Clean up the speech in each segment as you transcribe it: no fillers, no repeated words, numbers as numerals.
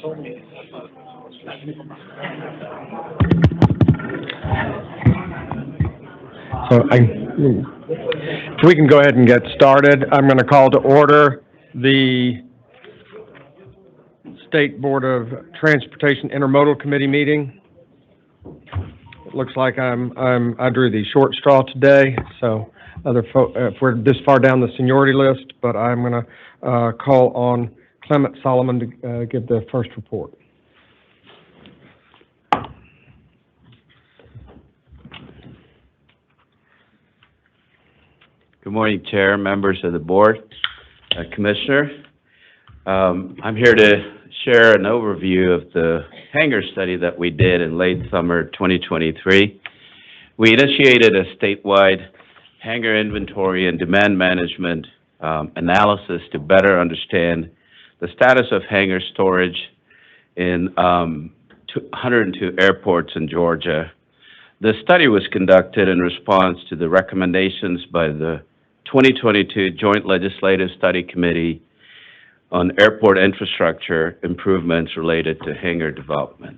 So we can go ahead and get started. I'm going to call to order the State Board of Transportation Intermodal Committee meeting. It looks like I drew the short straw today, so if we're this far down the seniority list, but I'm going to call on Clement Solomon to give the first report. Good morning, Chair, members of the Board, Commissioner. I'm here to share an overview of the hangar study that we did in late summer 2023. We initiated a statewide hangar inventory and demand management analysis to better understand the status of hangar storage in 102 airports in Georgia. The study was conducted in response to the recommendations by the 2022 Joint Legislative Study Committee on airport infrastructure improvements related to hangar development.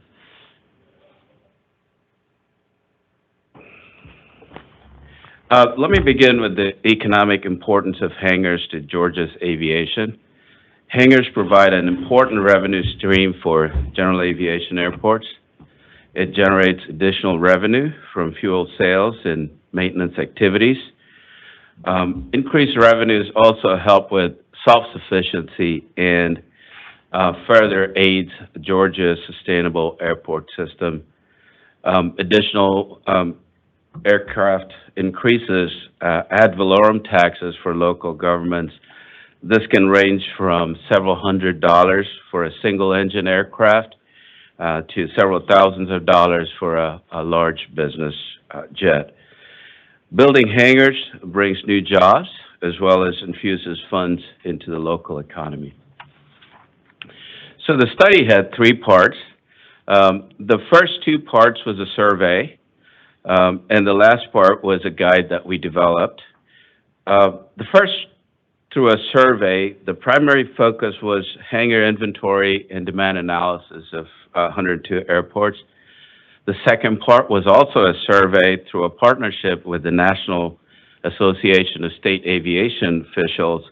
Let me begin with the economic importance of hangars to Georgia's aviation. Hangars provide an important revenue stream for general aviation airports. It generates additional revenue from fuel sales and maintenance activities. Increased revenues also help with self-sufficiency and further aids Georgia's sustainable airport system. Additional aircraft increases ad valorem taxes for local governments. This can range from several $100s for a single engine aircraft to several thousands of dollars for a large business jet. Building hangars brings new jobs as well as infuses funds into the local economy. So the study had three parts. The first two parts was a survey, and the last part was a guide that we developed. The first, through a survey, the primary focus was hangar inventory and demand analysis of 102 airports. The second part was also a survey through a partnership with the National Association of State Aviation Officials,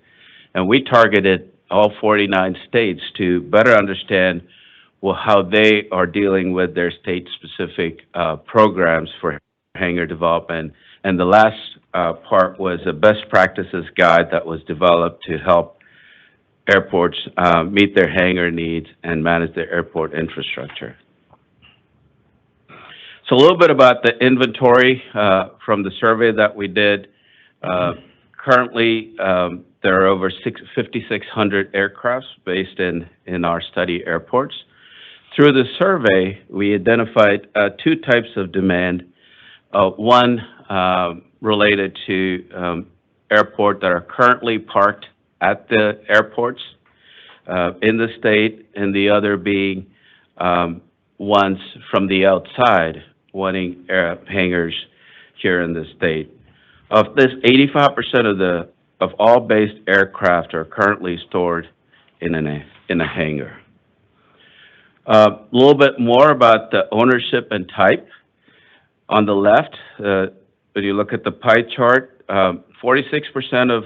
and we targeted all 49 states to better understand how they are dealing with their state-specific programs for hangar development. And the last part was a best practices guide that was developed to help airports meet their hangar needs and manage their airport infrastructure. So a little bit about the inventory from the survey that we did. Currently, there are over 5,600 aircrafts based in our study airports. Through the survey, we identified two types of demand. One related to airports that are currently parked at the airports in the state, and the other being ones from the outside wanting hangars here in the state. Of this, 85% of all based aircraft are currently stored in a hangar. A little bit more about the ownership and type. On the left, when you look at the pie chart, 46% of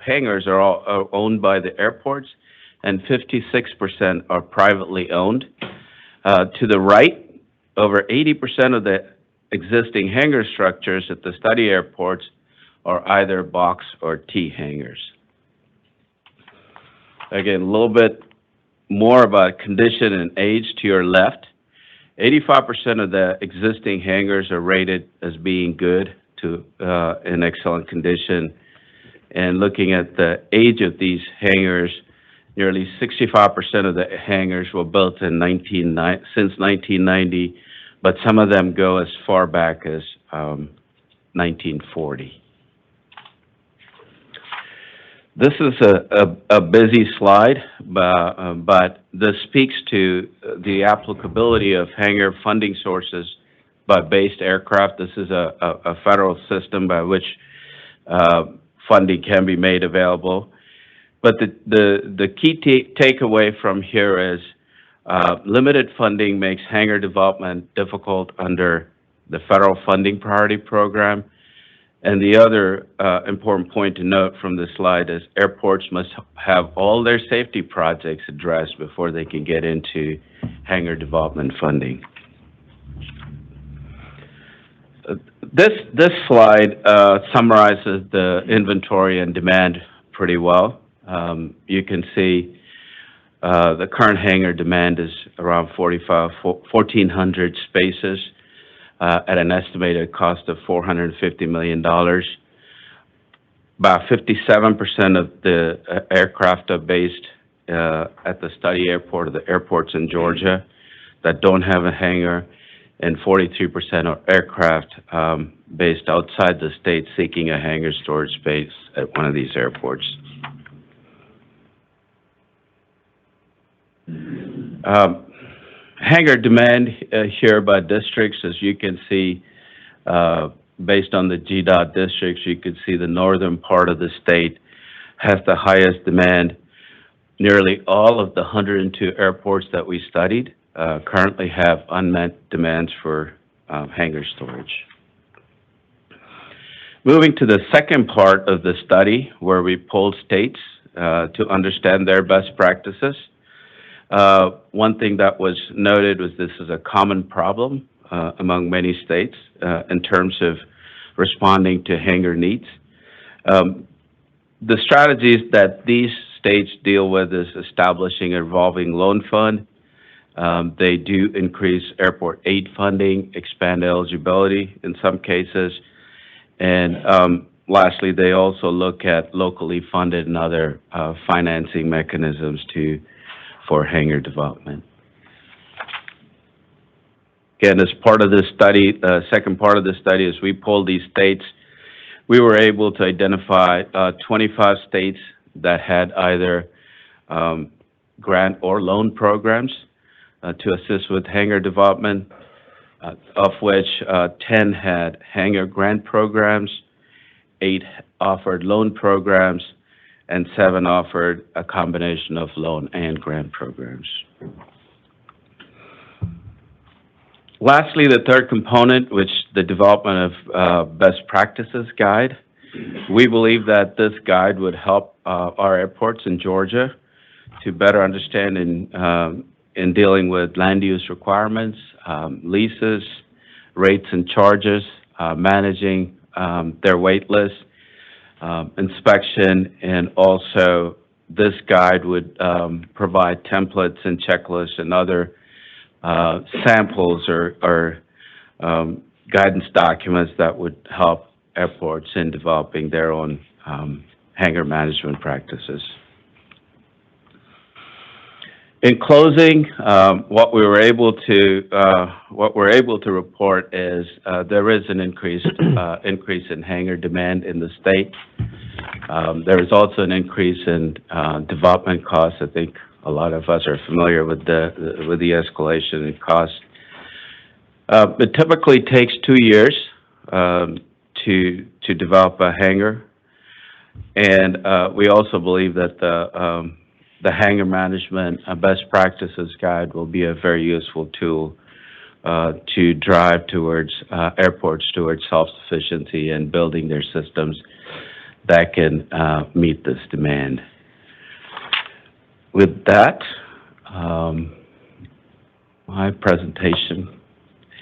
hangars are all owned by the airports, and 56% are privately owned. To the right, over 80% of the existing hangar structures at the study airports are either box or T hangars. Again, a little bit more about condition and age to your left. 85% of the existing hangars are rated as being good to in excellent condition. And looking at the age of these hangars, nearly 65% of the hangars were built in since 1990, but some of them go as far back as 1940. This is a busy slide, but this speaks to the applicability of hangar funding sources by based aircraft. This is a federal system by which funding can be made available. But the key takeaway from here is limited funding makes hangar development difficult under the federal funding priority program. And the other important point to note from this slide is airports must have all their safety projects addressed before they can get into hangar development funding. This slide summarizes the inventory and demand pretty well. You can see the current hangar demand is around 1,400 spaces at an estimated cost of $450 million. About 57% of the aircraft are based at the study airport or the airports in Georgia that don't have a hangar, and 43% are aircraft based outside the state seeking a hangar storage space at one of these airports. Hangar demand here by districts, as you can see, based on the GDOT districts, you can see the northern part of the state has the highest demand. Nearly all of the 102 airports that we studied currently have unmet demands for hangar storage. Moving to the second part of the study, where we polled states to understand their best practices. One thing that was noted was this is a common problem among many states in terms of responding to hangar needs. The strategies that these states deal with is establishing a revolving loan fund. They do increase airport aid funding, expand eligibility in some cases, and lastly, they also look at locally funded and other financing mechanisms for hangar development. Again, as part of this study, the second part of the study, as we polled these states, we were able to identify 25 states that had either grant or loan programs to assist with hangar development, of which 10 had hangar grant programs, 8 offered loan programs, and 7 offered a combination of loan and grant programs. Lastly, the third component, which the development of best practices guide. We believe that this guide would help our airports in Georgia to better understand in dealing with land use requirements, leases, rates and charges, managing their wait list, inspection, and also this guide would provide templates and checklists and other samples or guidance documents that would help airports in developing their own hangar management practices. In closing, what we're able to report is there is an increase in hangar demand in the state. There is also an increase in development costs. I think a lot of us are familiar with the escalation in costs. It typically takes 2 years to develop a hangar, and we also believe that the hangar management best practices guide will be a very useful tool to drive towards airports towards self-sufficiency and building their systems that can meet this demand. With that, my presentation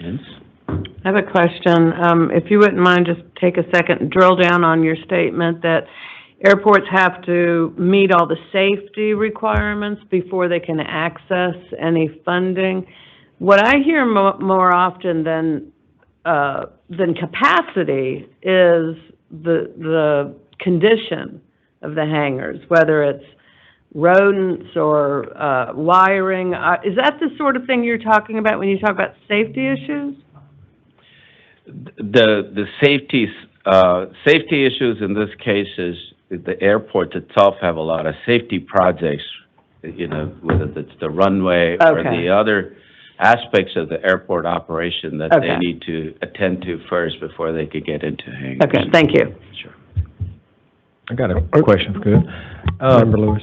ends. I have a question. If you wouldn't mind, just take a second and drill down on your statement that airports have to meet all the safety requirements before they can access any funding. What I hear more often than capacity is the condition of the hangars, whether it's rodents or wiring. Is that the sort of thing you're talking about when you talk about safety issues? The safety issues in this case is the airport itself have a lot of safety projects, whether it's the runway or the other aspects of the airport operation that they need to attend to first before they could get into hangars. Okay, thank you. Sure. I got a question, if I could. Member Lewis.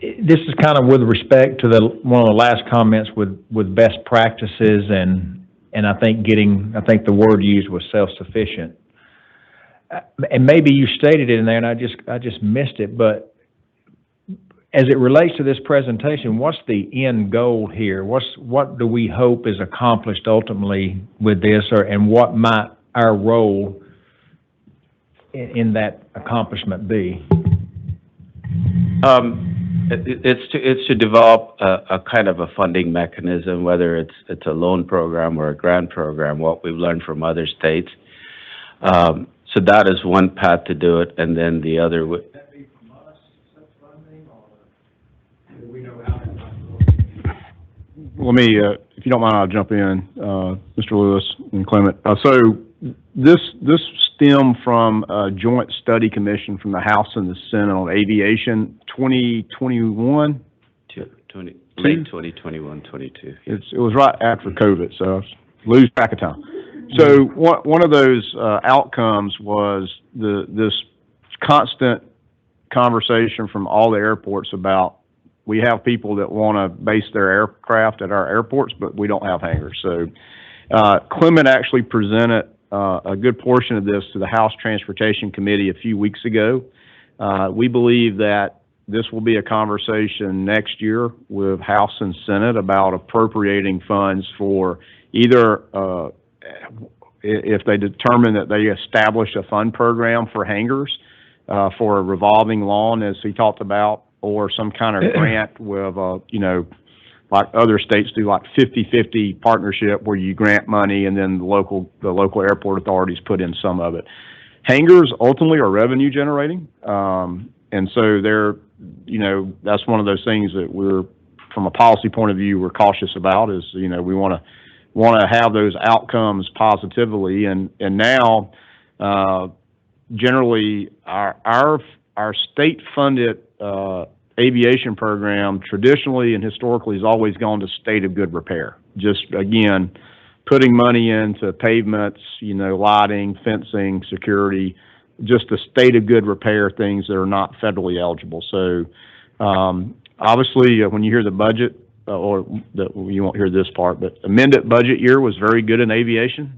This is kind of with respect to one of the last comments with best practices and I think the word used was self-sufficient. And maybe you stated it in there and I just missed it, but as it relates to this presentation, what's the end goal here? What do we hope is accomplished ultimately with this, and what might our role in that accomplishment be? It's to develop a kind of a funding mechanism, whether it's a loan program or a grant program, what we've learned from other states. So that is one path to do it, and then the other would. Let me, if you don't mind, I'll jump in, Mr. Lewis and Clement. So this stemmed from a joint study commission from the House and the Senate on aviation, 2021? Late 2021, 22. It was right after COVID, so I lose track of time. So one of those outcomes was this constant conversation from all the airports about, we have people that want to base their aircraft at our airports, but we don't have hangars. So Clement actually presented a good portion of this to the House Transportation Committee a few weeks ago. We believe that this will be a conversation next year with House and Senate about appropriating funds for either, if they determine that they establish a fund program for hangars, for a revolving loan, as he talked about, or some kind of grant with, like other states do, like 50-50 partnership where you grant money and then the local airport authorities put in some of it. Hangars ultimately are revenue generating. And so that's one of those things that we're, from a policy point of view, we're cautious about is, we want to have those outcomes positively. And now, generally our state funded, aviation program traditionally and historically has always gone to state of good repair. Just, again, putting money into pavements, lighting, fencing, security, just the state of good repair things that are not federally eligible. So, obviously, when you hear the budget, you won't hear this part, but amended budget year was very good in aviation.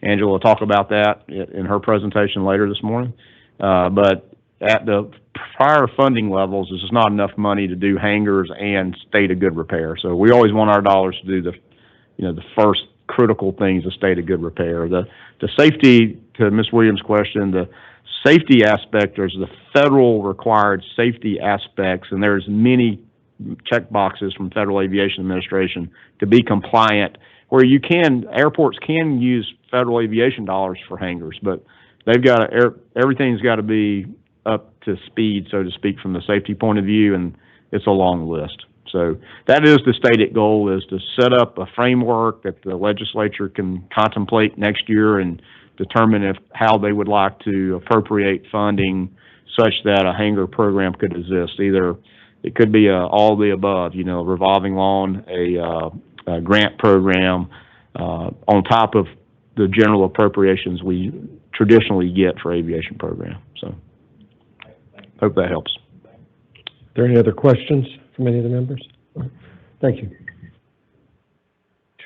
Angela will talk about that in her presentation later this morning. But at the prior funding levels, there's just not enough money to do hangars and state of good repair. So we always want our dollars to do the first critical things of state of good repair. The safety, to Ms. Williams' question, the safety aspect, there's the federal required safety aspects, and there's many check boxes from Federal Aviation Administration to be compliant, where airports can use federal aviation dollars for hangars, but everything's got to be up to speed, so to speak, from the safety point of view, and it's a long list. So that is the stated goal, is to set up a framework that the legislature can contemplate next year and determine how they would like to appropriate funding such that a hangar program could exist. Either it could be all the above, a revolving loan, a grant program, on top of the general appropriations we traditionally get for aviation program. So hope that helps. Are there any other questions from any of the members? Thank you.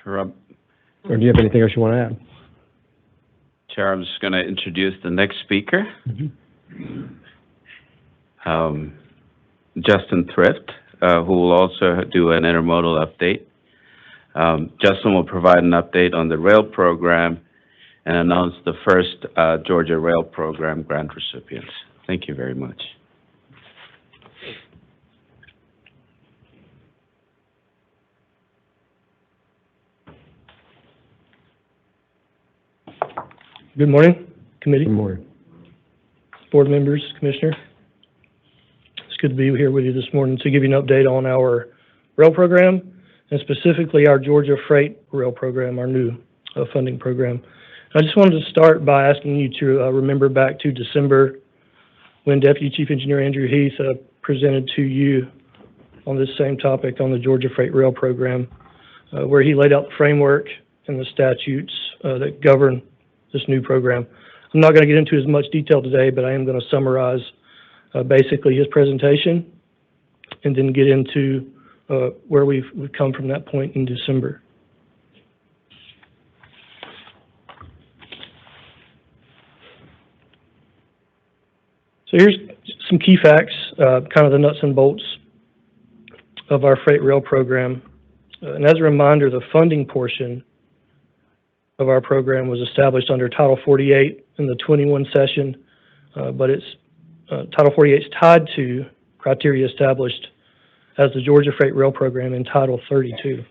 Sure. Or do you have anything else you want to add? Chair, I'm just going to introduce the next speaker. Justin Thrift, who will also do an intermodal update. Justin will provide an update on the rail program and announce the first Georgia Rail Program grant recipients. Thank you very much. Good morning, committee. Good morning. Board members, commissioner. It's good to be here with you this morning to give you an update on our rail program, and specifically our Georgia Freight Rail Program, our new funding program. I just wanted to start by asking you to remember back to December when Deputy Chief Engineer Andrew Heath presented to you on this same topic on the Georgia Freight Rail Program, where he laid out the framework and the statutes that govern this new program. I'm not going to get into as much detail today, but I am going to summarize basically his presentation and then get into where we've come from that point in December. So here's some key facts, kind of the nuts and bolts of our freight rail program. And as a reminder, the funding portion of our program was established under Title 48 in the 21 session, but it's Title 48 is tied to criteria established as the Georgia Freight Rail Program in Title 32.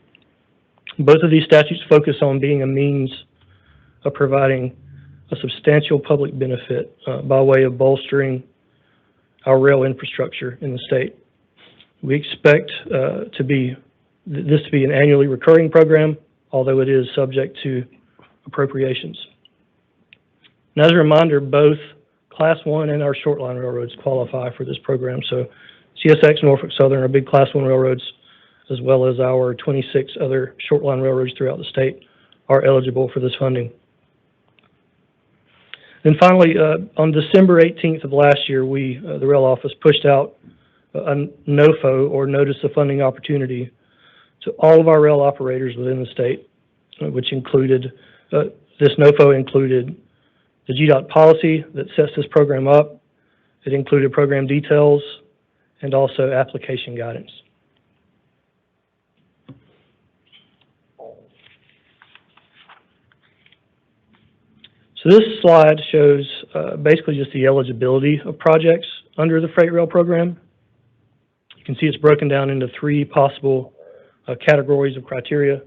Both of these statutes focus on being a means of providing a substantial public benefit by way of bolstering our rail infrastructure in the state. We expect this to be an annually recurring program, although it is subject to appropriations. And as a reminder, both Class 1 and our short line railroads qualify for this program. So CSX, Norfolk Southern are big Class 1 railroads, as well as our 26 other short line railroads throughout the state are eligible for this funding. Then finally, on December 18th of last year, the rail office pushed out a NOFO, or Notice of Funding Opportunity, to all of our rail operators within the state, which included, this NOFO included the GDOT policy that sets this program up. It included program details and also application guidance. So this slide shows basically just the eligibility of projects under the freight rail program. You can see it's broken down into three possible categories of criteria: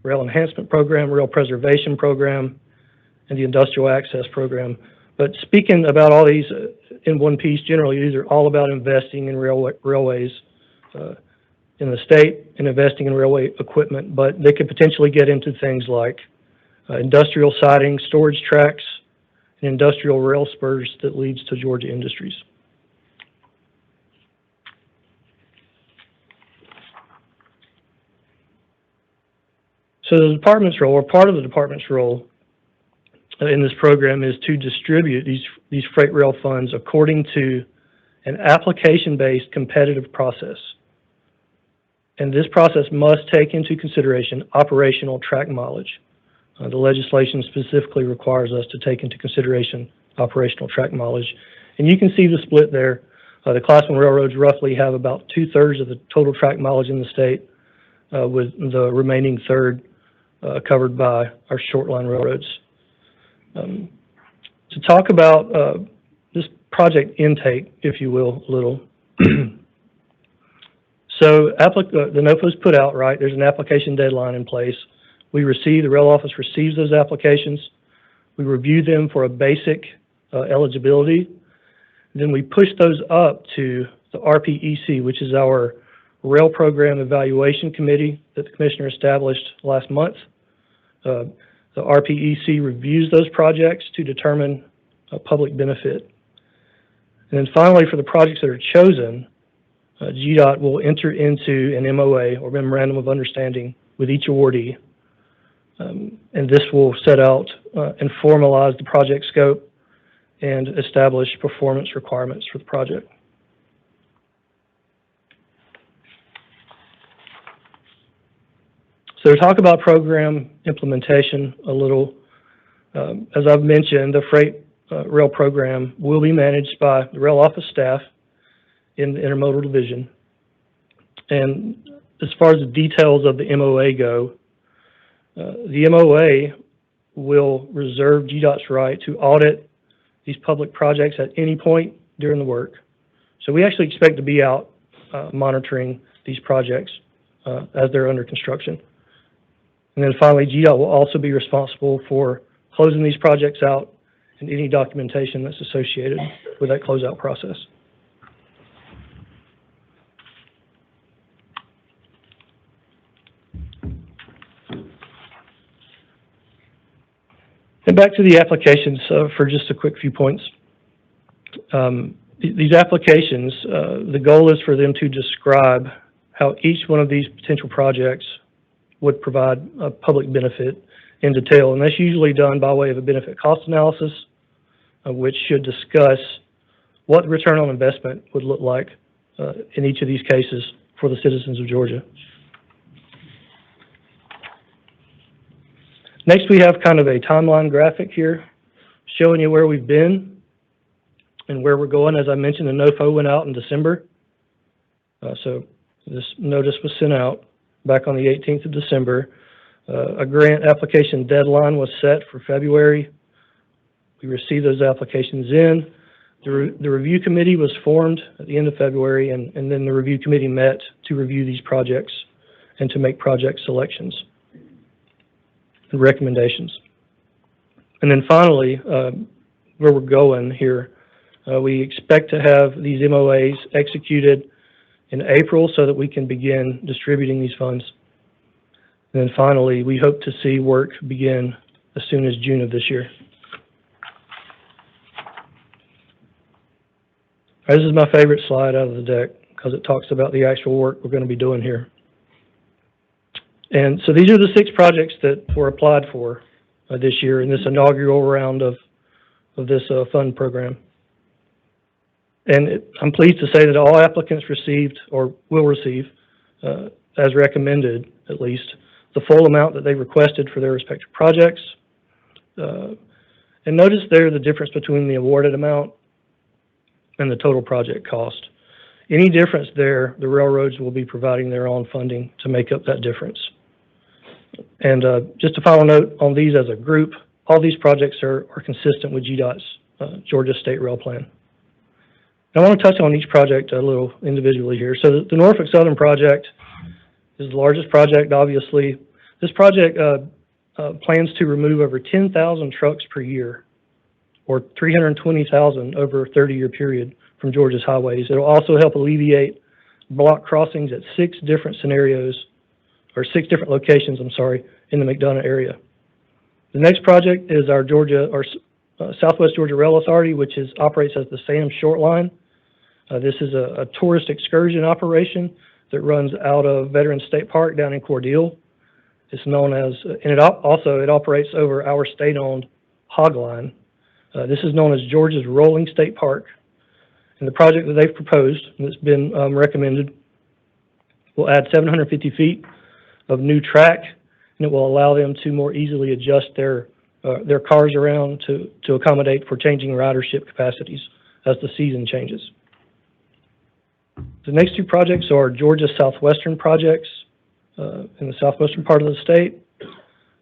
rail enhancement program, rail preservation program, and the industrial access program. But speaking about all these in one piece, generally these are all about investing in railways in the state and investing in railway equipment, but they could potentially get into things like industrial siding, storage tracks, and industrial rail spurs that leads to Georgia industries. So the department's role, or part of the department's role in this program, is to distribute these freight rail funds according to an application-based competitive process. And this process must take into consideration operational track mileage. The legislation specifically requires us to take into consideration operational track mileage. And you can see the split there. The Class 1 railroads roughly have about 2/3 of the total track mileage in the state, with the remaining third covered by our short line railroads. To talk about this project intake, if you will, a little. So the NOFO is put out, right? There's an application deadline in place. The rail office receives those applications. We review them for a basic eligibility. Then we push those up to the RPEC, which is our Rail Program Evaluation Committee that the Commissioner established last month. The RPEC reviews those projects to determine a public benefit. And then finally, for the projects that are chosen, GDOT will enter into an MOA, or Memorandum of Understanding, with each awardee. And this will set out and formalize the project scope and establish performance requirements for the project. So to talk about program implementation a little, as I've mentioned, the freight rail program will be managed by the rail office staff in the intermodal division. And as far as the details of the MOA go, the MOA will reserve GDOT's right to audit these public projects at any point during the work. So we actually expect to be out monitoring these projects as they're under construction. And then finally, GDOT will also be responsible for closing these projects out and any documentation that's associated with that closeout process. And back to the applications for just a quick few points. These applications, the goal is for them to describe how each one of these potential projects would provide a public benefit in detail, and that's usually done by way of a benefit cost analysis, which should discuss what the return on investment would look like in each of these cases for the citizens of Georgia. Next, we have kind of a timeline graphic here showing you where we've been and where we're going. As I mentioned, the NOFO went out in December. So this notice was sent out back on the 18th of December. A grant application deadline was set for February. We received those applications in. The review committee was formed at the end of February, and then the review committee met to review these projects and to make project selections and recommendations. And then finally, where we're going here, we expect to have these MOAs executed in April so that we can begin distributing these funds. And then finally, we hope to see work begin as soon as June of this year. This is my favorite slide out of the deck because it talks about the actual work we're going to be doing here. And so these are the 6 projects that were applied for this year in this inaugural round of this fund program. And I'm pleased to say that all applicants received, or will receive, as recommended at least, the full amount that they requested for their respective projects. And notice there the difference between the awarded amount and the total project cost. Any difference there, the railroads will be providing their own funding to make up that difference. And just a final note on these as a group, all these projects are consistent with GDOT's Georgia State Rail Plan. I want to touch on each project a little individually here. So the Norfolk Southern project is the largest project, obviously. This project plans to remove over 10,000 trucks per year, or 320,000 over a 30-year period from Georgia's highways. It'll also help alleviate block crossings at 6 different scenarios, or 6 different locations, in the McDonough area. The next project is our Southwest Georgia Rail Authority, which operates as the Sam Short Line. This is a tourist excursion operation that runs out of Veterans State Park down in Cordele. It's known as, and it operates over our state-owned Hog Line. This is known as Georgia's Rolling State Park. And the project that they've proposed, and it's been recommended, will add 750 feet of new track, and it will allow them to more easily adjust their cars around to accommodate for changing ridership capacities as the season changes. The next 2 projects are Georgia Southwestern projects in the southwestern part of the state.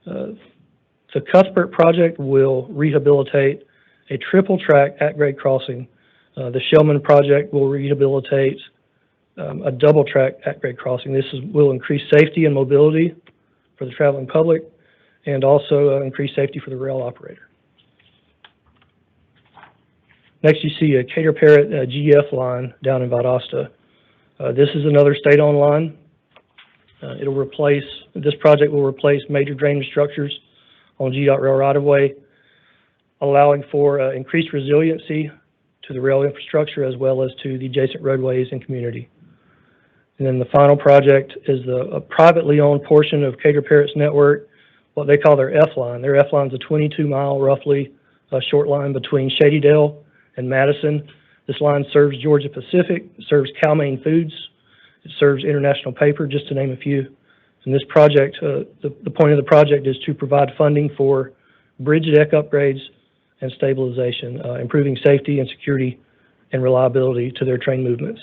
The Cuthbert project will rehabilitate a triple track at-grade crossing. The Shellman project will rehabilitate a double track at-grade crossing. This will increase safety and mobility for the traveling public and also increase safety for the rail operator. Next, you see a Cater Parrott GF line down in Valdosta. This is another state-owned line. This project will replace major drainage structures on GDOT rail right-of-way, allowing for increased resiliency to the rail infrastructure as well as to the adjacent roadways and community. And then the final project is a privately owned portion of Cater Parrott's network, what they call their F-line. Their F-line is a 22-mile, roughly, short line between Shadydale and Madison. This line serves Georgia Pacific, it serves Cal-Maine Foods, it serves International Paper, just to name a few. And this project, the point of the project is to provide funding for bridge deck upgrades and stabilization, improving safety and security and reliability to their train movements.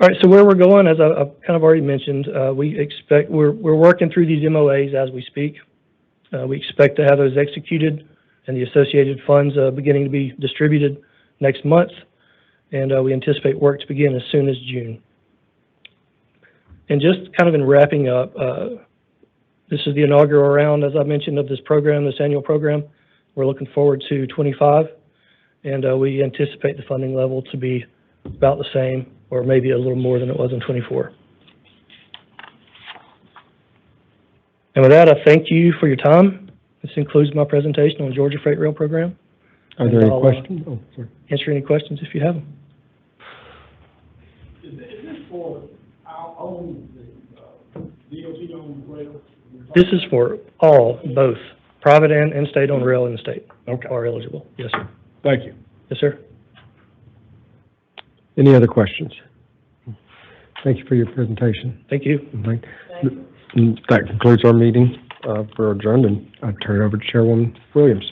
All right, so where we're going, as I've kind of already mentioned, we're working through these MOAs as we speak. We expect to have those executed and the associated funds beginning to be distributed next month, and we anticipate work to begin as soon as June. And just kind of in wrapping up, this is the inaugural round, as I mentioned, of this program, this annual program. We're looking forward to 25, and we anticipate the funding level to be about the same, or maybe a little more than it was in 24. And with that, I thank you for your time. This concludes my presentation on the Georgia Freight Rail Program. Are there any questions? Oh, sorry. Answer any questions if you have them. Is this for our own, This is for all, both private and state-owned rail in the state are eligible. Yes, sir. Thank you. Yes, sir. Any other questions? Thank you for your presentation. Thank you. And that concludes our meeting. We're adjourned, and I turn it over to Chairwoman Williams.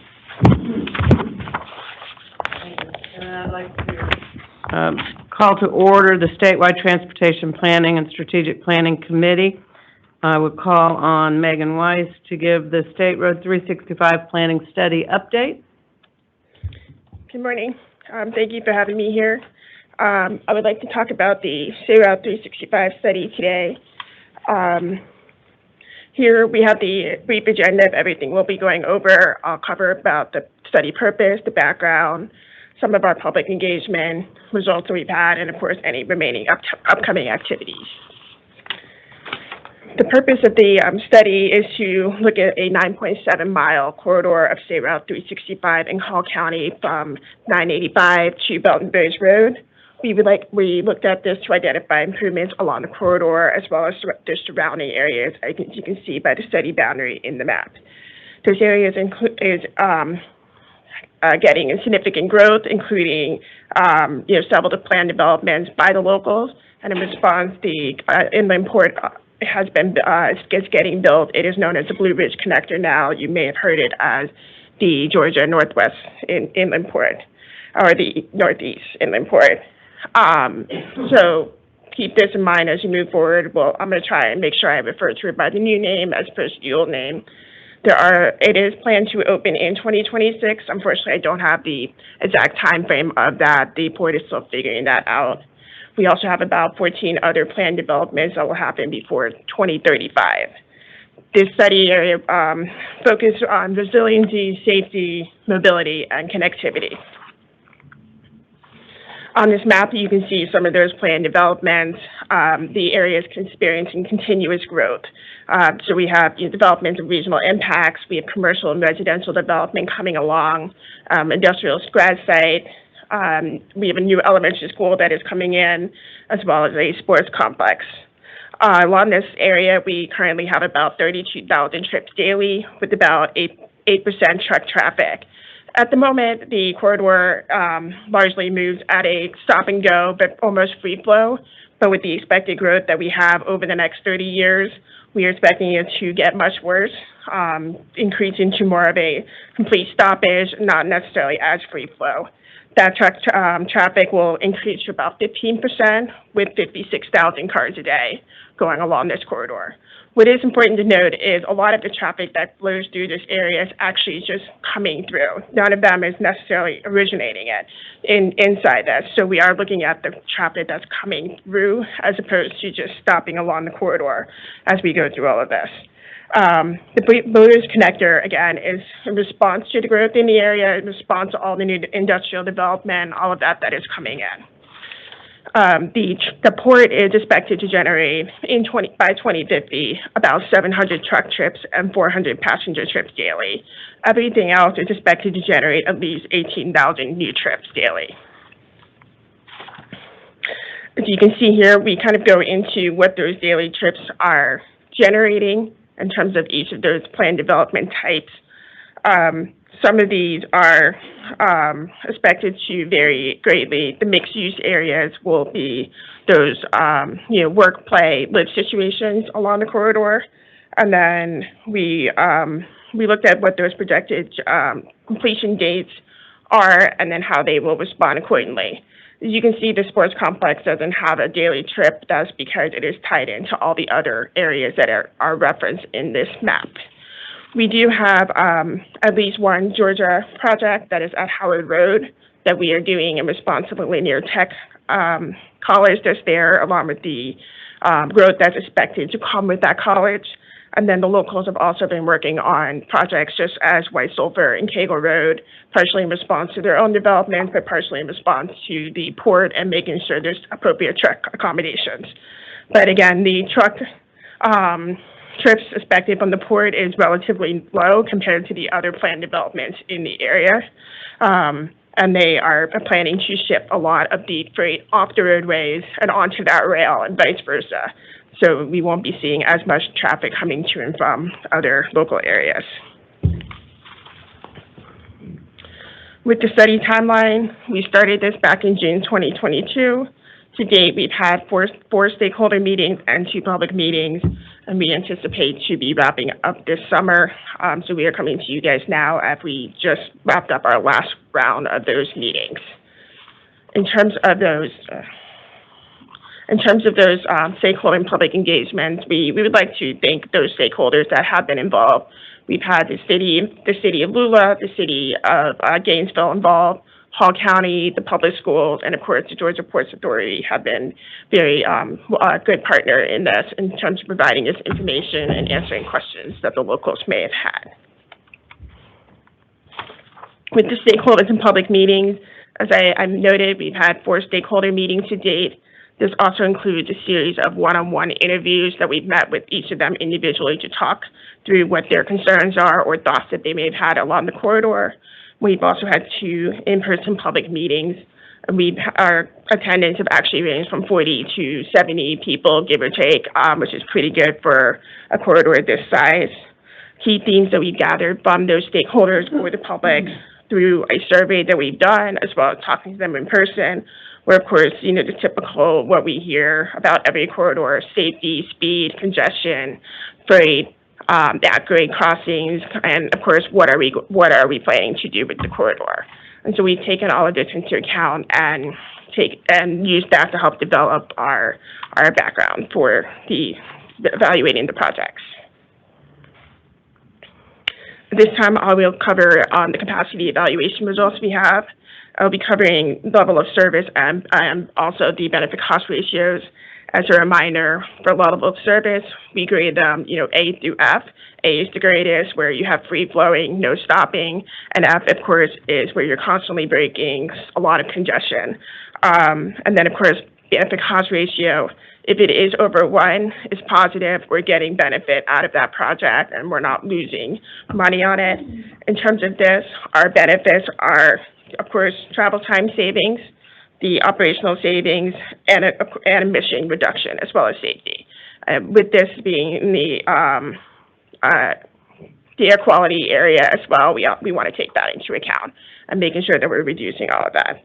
And I'd like to call to order the Statewide Transportation Planning and Strategic Planning Committee. I would call on Megan Weiss to give the State Road 365 Planning Study update. Good morning. Thank you for having me here. I would like to talk about the State Route 365 study today. Here we have the brief agenda of everything we'll be going over. I'll cover about the study purpose, the background, some of our public engagement results that we've had, and of course any remaining upcoming activities. The purpose of the study is to look at a 9.7-mile corridor of State Route 365 in Hall County from 985 to Belton Bridge Road. We looked at this to identify improvements along the corridor as well as the surrounding areas, as you can see by the study boundary in the map. Those areas getting significant growth, including several of the planned developments by the locals, and in response, the inland port is getting built. It is known as the Blue Ridge Connector now. You may have heard it as the Georgia Northwest Inland Port, or the Northeast Inland Port. So keep this in mind as you move forward. Well, I'm going to try and make sure I refer to it by the new name as opposed to the old name. It is planned to open in 2026. Unfortunately, I don't have the exact time frame of that. The port is still figuring that out. We also have about 14 other planned developments that will happen before 2035. This study area focuses on resiliency, safety, mobility, and connectivity. On this map, you can see some of those planned developments. The area is experiencing continuous growth. So we have developments of regional impacts. We have commercial and residential development coming along, industrial grad site. We have a new elementary school that is coming in, as well as a sports complex. Along this area, we currently have about 32,000 trips daily, with about 8% truck traffic. At the moment, the corridor largely moves at a stop and go, but almost free flow. But with the expected growth that we have over the next 30 years, we are expecting it to get much worse, increasing to more of a complete stoppage, not necessarily as free flow. That truck traffic will increase to about 15%, with 56,000 cars a day going along this corridor. What is important to note is a lot of the traffic that flows through this area is actually just coming through. None of them is necessarily originating it inside this. So we are looking at the traffic that's coming through as opposed to just stopping along the corridor as we go through all of this. The Blue Ridge Connector, again, is in response to the growth in the area, in response to all the new industrial development, all of that is coming in. The port is expected to generate by 2050 about 700 truck trips and 400 passenger trips daily. Everything else is expected to generate at least 18,000 new trips daily. As you can see here, we kind of go into what those daily trips are generating in terms of each of those planned development types. Some of these are expected to vary greatly. The mixed-use areas will be those, work, play, live situations along the corridor. And then we looked at what those projected completion dates are and then how they will respond accordingly. As you can see, the sports complex doesn't have a daily trip. That's because it is tied into all the other areas that are referenced in this map. We do have at least one Georgia project that is at Howard Road that we are doing in response to the Linear Tech college that's there, along with the growth that's expected to come with that college. And then the locals have also been working on projects just as White Sulphur and Cagle Road, partially in response to their own development, but partially in response to the port and making sure there's appropriate truck accommodations. But again, the truck trips expected from the port is relatively low compared to the other planned developments in the area. And they are planning to ship a lot of the freight off the roadways and onto that rail and vice versa. So we won't be seeing as much traffic coming to and from other local areas. With the study timeline, we started this back in June 2022. To date, we've had four stakeholder meetings and 2 public meetings, and we anticipate to be wrapping up this summer. So we are coming to you guys now as we just wrapped up our last round of those meetings. In terms of those stakeholder and public engagements, we would like to thank those stakeholders that have been involved. We've had the city of Lula, the city of Gainesville involved, Hall County, the public schools, and of course the Georgia Ports Authority have been very good partner in this in terms of providing us information and answering questions that the locals may have had. With the stakeholders and public meetings, as I noted, we've had 4 stakeholder meetings to date. This also includes a series of one-on-one interviews that we've met with each of them individually to talk through what their concerns are or thoughts that they may have had along the corridor. We've also had 2 in-person public meetings. Our attendance have actually ranged from 40 to 70 people, give or take, which is pretty good for a corridor this size. Key themes that we've gathered from those stakeholders or the public through a survey that we've done, as well as talking to them in person, where, of course, the typical what we hear about every corridor: safety, speed, congestion, freight, at-grade crossings, and of course, what are we planning to do with the corridor? And so we've taken all of this into account and used that to help develop our background for evaluating the projects. This time, I will cover the capacity evaluation results we have. I'll be covering level of service and also the benefit cost ratios. As a reminder, for level of service, we grade them, A through F. A is the greatest, where you have free flowing, no stopping, and F, of course, is where you're constantly braking, a lot of congestion. And then, of course, benefit cost ratio. If it is over 1, it's positive. We're getting benefit out of that project, and we're not losing money on it. In terms of this, our benefits are, of course, travel time savings, the operational savings, and emission reduction, as well as safety. With this being in the air quality area as well, we want to take that into account and making sure that we're reducing all of that.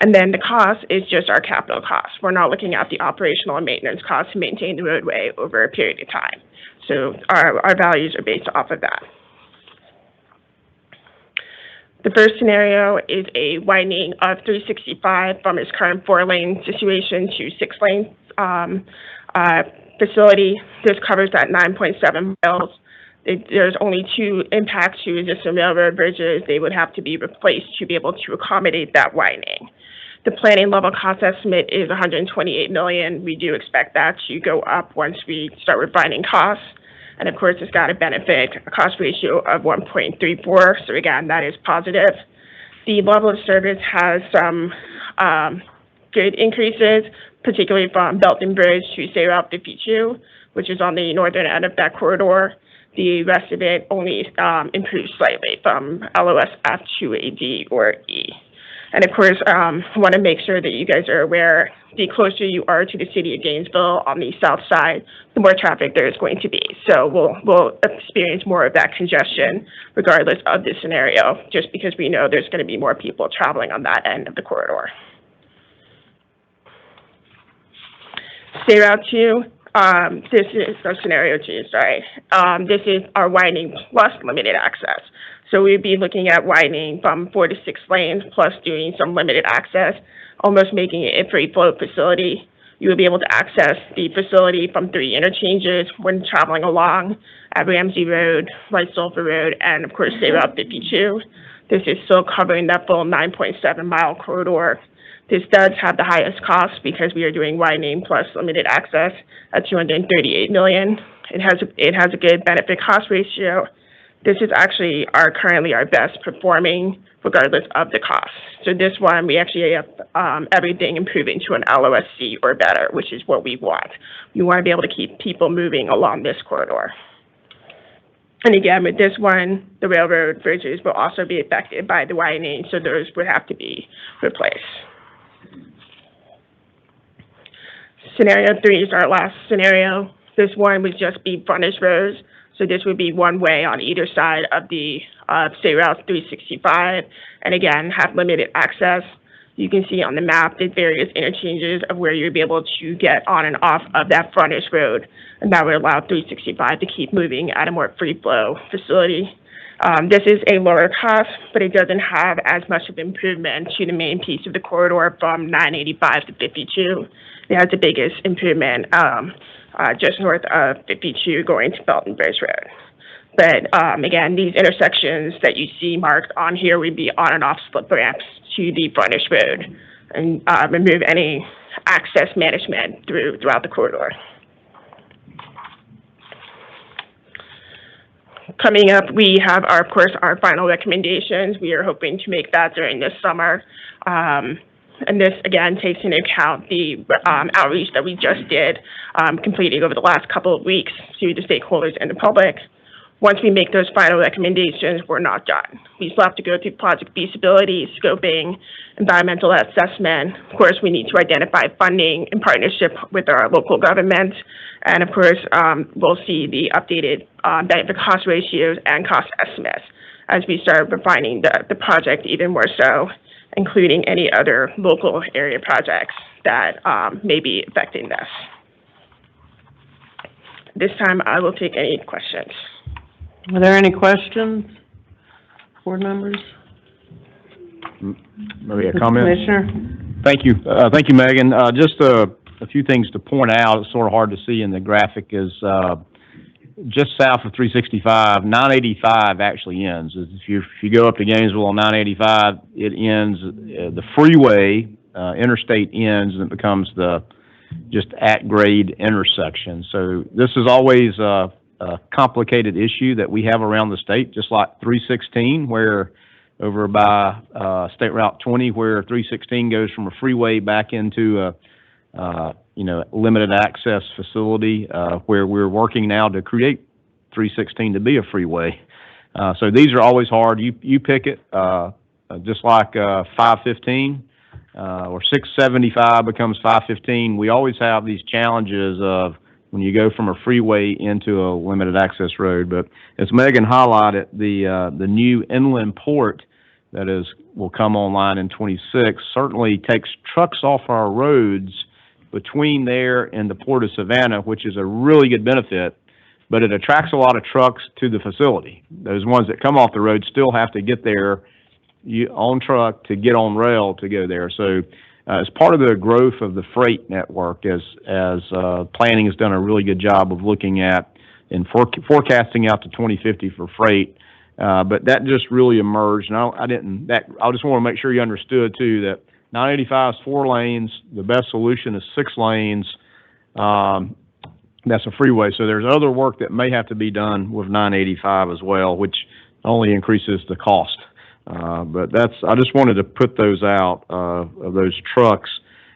And then the cost is just our capital costs. We're not looking at the operational and maintenance costs to maintain the roadway over a period of time. So our values are based off of that. The first scenario is a widening of 365 from its current 4-lane situation to 6-lane facility. This covers that 9.7 miles. There's only 2 impacts to existing railroad bridges. They would have to be replaced to be able to accommodate that widening. The planning level cost estimate is $128 million. We do expect that to go up once we start refining costs. And of course, it's got a benefit cost ratio of 1.34. So again, that is positive. The level of service has some good increases, particularly from Belton Bridge to State Route 52, which is on the northern end of that corridor. The rest of it only improves slightly from LOSF to a D or E. And of course, I want to make sure that you guys are aware, the closer you are to the city of Gainesville on the south side, the more traffic there is going to be. So we'll experience more of that congestion regardless of the scenario, just because we know there's going to be more people traveling on that end of the corridor. State Route 2, this is our scenario 2, sorry. This is our widening plus limited access. So we'd be looking at widening from 4 to 6 lanes plus doing some limited access, almost making it a free flow facility. You will be able to access the facility from 3 interchanges when traveling along at Ramsey Road, White Sulphur Road, and of course State Route 52. This is still covering that full 9.7 mile corridor. This does have the highest cost because we are doing widening plus limited access at $238 million. It has a good benefit cost ratio. This is actually currently our best performing regardless of the cost. So this one, we actually have everything improving to an LOSC or better, which is what we want. We want to be able to keep people moving along this corridor. And again, with this one, the railroad bridges will also be affected by the widening, so those would have to be replaced. Scenario 3 is our last scenario. This one would just be frontage roads, so this would be one way on either side of the State Route 365, and again, have limited access. You can see on the map the various interchanges of where you'd be able to get on and off of that frontage road, and that would allow 365 to keep moving at a more free flow facility. This is a lower cost, but it doesn't have as much of improvement to the main piece of the corridor from 985 to 52. It has the biggest improvement just north of 52 going to Belton Bridge Road. But again, these intersections that you see marked on here would be on and off slip ramps to the frontage road and remove any access management throughout the corridor. Coming up, we have, of course, our final recommendations. We are hoping to make that during this summer. And this, again, takes into account the outreach that we just did, completing over the last couple of weeks to the stakeholders and the public. Once we make those final recommendations, we're not done. We still have to go through project feasibility, scoping, environmental assessment. Of course, we need to identify funding in partnership with our local government. And of course, we'll see the updated benefit cost ratios and cost estimates as we start refining the project even more so, including any other local area projects that may be affecting this. This time, I will take any questions. Are there any questions, board members? Maybe a comment? Commissioner? Thank you. Thank you, Megan. Just a few things to point out. It's sort of hard to see in the graphic is just south of 365, 985 actually ends. If you go up to Gainesville on 985, it ends, the freeway, interstate ends, and it becomes the just at-grade intersection. So this is always a complicated issue that we have around the state, just like 316, where over by State Route 20, where 316 goes from a freeway back into a limited access facility, where we're working now to create 316 to be a freeway. So these are always hard. You pick it, just like 515 or 675 becomes 515. We always have these challenges of when you go from a freeway into a limited access road. But as Megan highlighted, the new inland port that will come online in 26 certainly takes trucks off our roads between there and the Port of Savannah, which is a really good benefit, but it attracts a lot of trucks to the facility. Those ones that come off the road still have to get there on truck to get on rail to go there. So as part of the growth of the freight network, as planning has done a really good job of looking at and forecasting out to 2050 for freight, but that just really emerged. And I just want to make sure you understood too that 985 is 4 lanes. The best solution is 6 lanes. That's a freeway. So there's other work that may have to be done with 985 as well, which only increases the cost. But I just wanted to put those out of those trucks.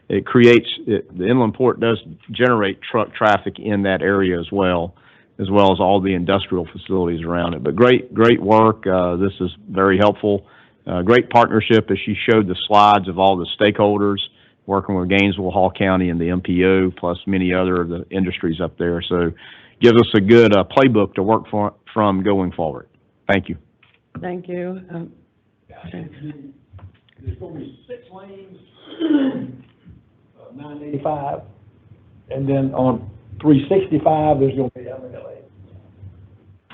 The inland port does generate truck traffic in that area as well as all the industrial facilities around it. But great work. This is very helpful. Great partnership as she showed the slides of all the stakeholders working with Gainesville, Hall County, and the MPO, plus many other of the industries up there. So gives us a good playbook to work from going forward. Thank you. Thank you. There's going to be 6 lanes, 985, and then on 365, there's going to be how many lanes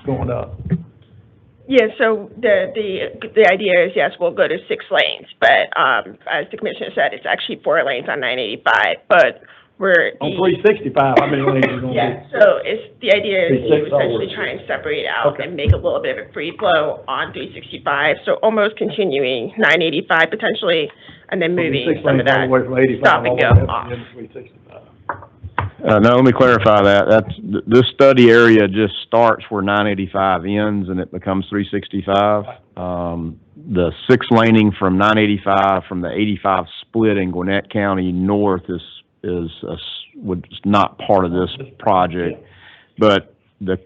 going up? Yeah, so the idea is, yes, we'll go to 6 lanes, but as the commissioner said, it's actually 4 lanes on 985, but we're... On 365, how many lanes are going to be? Yeah, so the idea is Be 6 essentially over. trying to separate out Okay. and make a little bit of a free flow on 365, so almost continuing 985 potentially, and then moving 6 some lanes of that all the way from 85 stop and all the go way up to off. the end of 365. No, let me clarify that. This study area just starts where 985 ends and it becomes 365. The 6 laning from 985 from the 85 split in Gwinnett County north is not part of this project. But the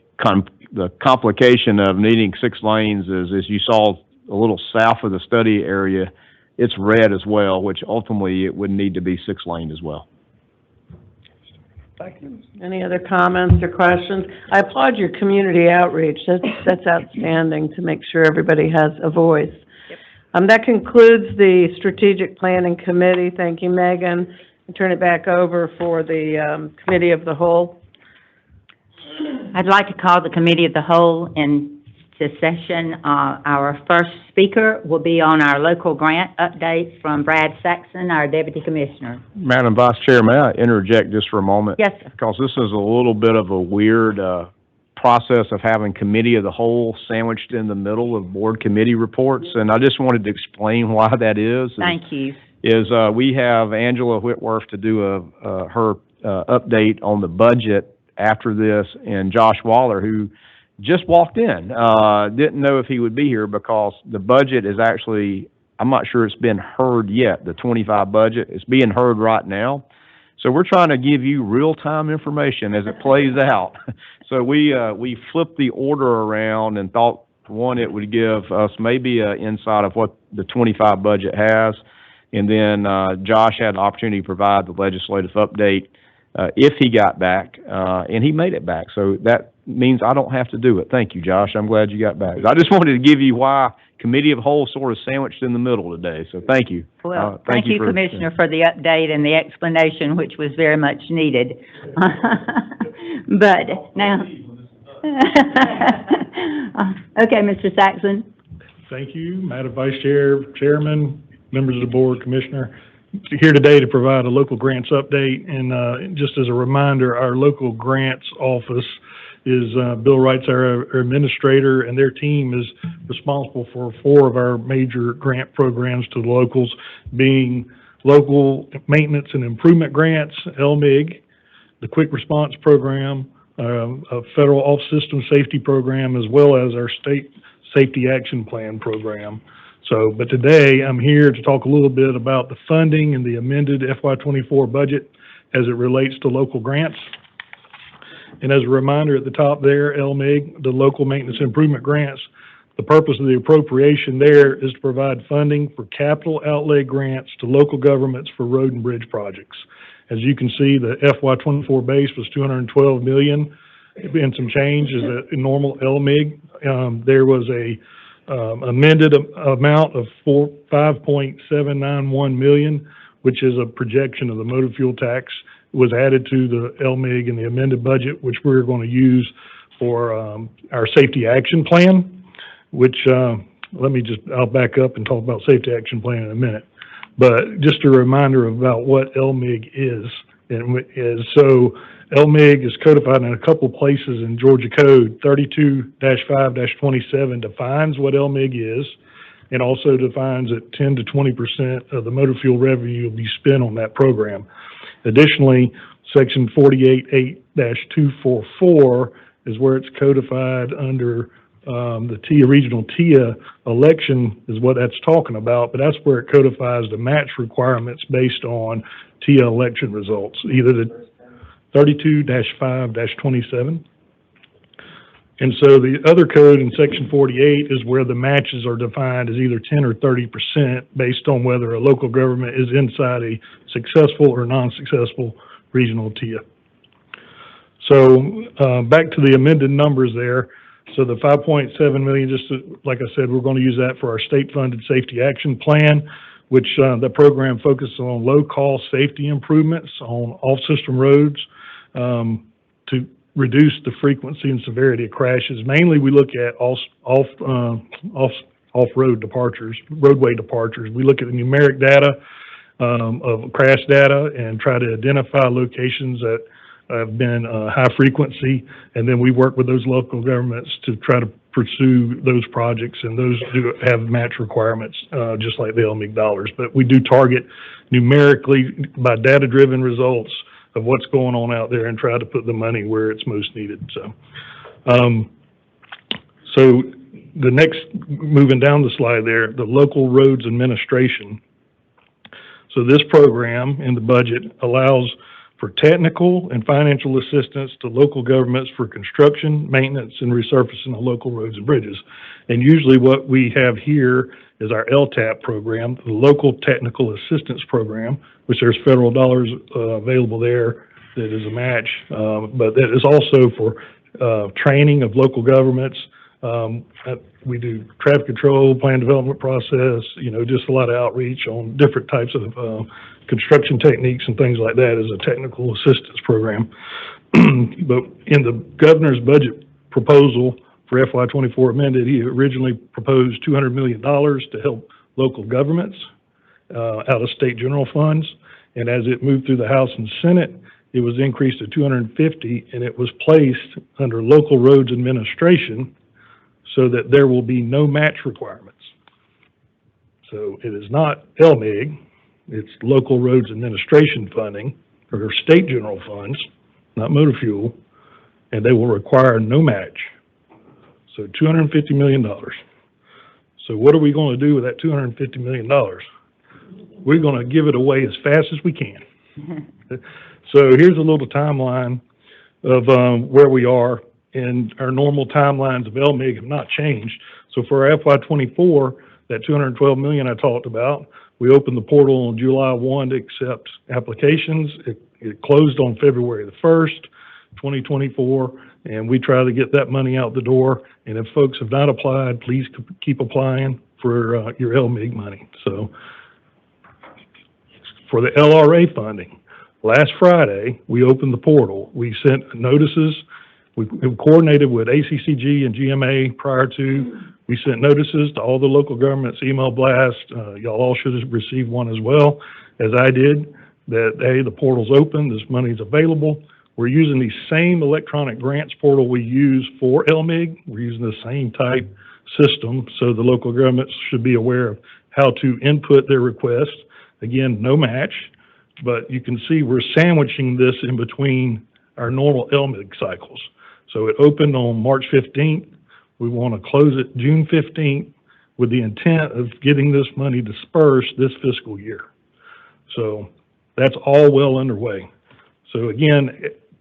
complication of needing 6 lanes is, as you saw a little south of the study area, it's red as well, which ultimately it would need to be 6 lane as well. Thank you. Any other comments or questions? I applaud your community outreach. That's outstanding to make sure everybody has a voice. That concludes the Strategic Planning Committee. Thank you, Megan. I turn it back over for the Committee of the Whole. I'd like to call the Committee of the Whole into session. Our first speaker will be on our local grant update from Brad Saxon, our Deputy Commissioner. Madam Vice Chair, may I interject just for a moment? Yes, sir. Because this is a little bit of a weird process of having Committee of the Whole sandwiched in the middle of board committee reports, and I just wanted to explain why that is. Thank you. We have Angela Whitworth to do her update on the budget after this, and Josh Waller, who just walked in, didn't know if he would be here because the budget is actually, I'm not sure it's been heard yet, the 25 budget. It's being heard right now. So we're trying to give you real-time information as it plays out. So we flipped the order around and thought, one, it would give us maybe an insight of what the 25 budget has. And then Josh had the opportunity to provide the legislative update if he got back, and he made it back. So that means I don't have to do it. Thank you, Josh. I'm glad you got back. I just wanted to give you why Committee of Whole sort of sandwiched in the middle today. So thank you. Well, thank you, Commissioner, for the update and the explanation, which was very much needed. But now, okay, Mr. Saxon. Thank you, Madam Vice Chair, Chairman, members of the Board, Commissioner. Here today to provide a local grants update, and just as a reminder, our local grants office is, Bill Wright's our administrator, and their team is responsible for 4 of our major grant programs to the locals, being local maintenance and improvement grants, LMIG, the Quick Response Program, a Federal Off-System Safety Program, as well as our State Safety Action Plan Program. So, but today I'm here to talk a little bit about the funding and the amended FY24 budget as it relates to local grants. And as a reminder at the top there, LMIG, the Local Maintenance Improvement Grants, the purpose of the appropriation there is to provide funding for capital outlay grants to local governments for road and bridge projects. As you can see, the FY24 base was $212 million and some change is a normal LMIG. There was a amended amount of $5.791 million, which is a projection of the motor fuel tax, was added to the LMIG in the amended budget, which we're going to use for our safety action plan, which I'll back up and talk about safety action plan in a minute. But just a reminder about what LMIG is. So LMIG is codified in a couple places in Georgia Code. 32-5-27 defines what LMIG is, and also defines that 10 to 20% of the motor fuel revenue will be spent on that program. Additionally, Section 48.8-244 is where it's codified under the TIA regional TIA election is what that's talking about, but that's where it codifies the match requirements based on TIA election results, either the 32-5-27. And so the other code in Section 48 is where the matches are defined as either 10 or 30% based on whether a local government is inside a successful or non-successful regional TIA. So back to the amended numbers there. So the $5.7 million, just like I said, we're going to use that for our state-funded safety action plan, which the program focuses on low-cost safety improvements on off-system roads to reduce the frequency and severity of crashes. Mainly, we look at off-road departures, roadway departures. We look at the numeric data of crash data and try to identify locations that have been high frequency, and then we work with those local governments to try to pursue those projects, and those do have match requirements, just like the LMIG dollars. But we do target numerically by data-driven results of what's going on out there and try to put the money where it's most needed. So, so the next, moving down the slide there, the local roads administration. So this program in the budget allows for technical and financial assistance to local governments for construction, maintenance, and resurfacing of local roads and bridges. And usually what we have here is our LTAP program, the Local Technical Assistance Program, which there's federal dollars available there that is a match, but that is also for training of local governments. We do traffic control, plan development process, just a lot of outreach on different types of construction techniques and things like that as a technical assistance program. But in the governor's budget proposal for FY24 amended, he originally proposed $200 million to help local governments out of state general funds. And as it moved through the House and Senate, it was increased to 250, and it was placed under local roads administration so that there will be no match requirements. So it is not LMIG, it's local roads administration funding, or state general funds, not motor fuel, and they will require no match. So $250 million. So what are we going to do with that $250 million? We're going to give it away as fast as we can. So here's a little timeline of where we are, and our normal timelines of LMIG have not changed. So for our FY24, that $212 million I talked about, we opened the portal on July 1 to accept applications. It closed on February the 1st, 2024, and we try to get that money out the door. And if folks have not applied, please keep applying for your LMIG money. So for the LRA funding, last Friday, we opened the portal. We sent notices. We coordinated with ACCG and GMA prior to. We sent notices to all the local governments, email blast. Y'all all should have received one as well, as I did, that, hey, the portal's open, this money's available. We're using the same electronic grants portal we use for LMIG. We're using the same type system, so the local governments should be aware of how to input their requests. Again, no match, but you can see we're sandwiching this in between our normal LMIG cycles. So it opened on March 15th. We want to close it June 15th with the intent of getting this money dispersed this fiscal year. So that's all well underway. So again,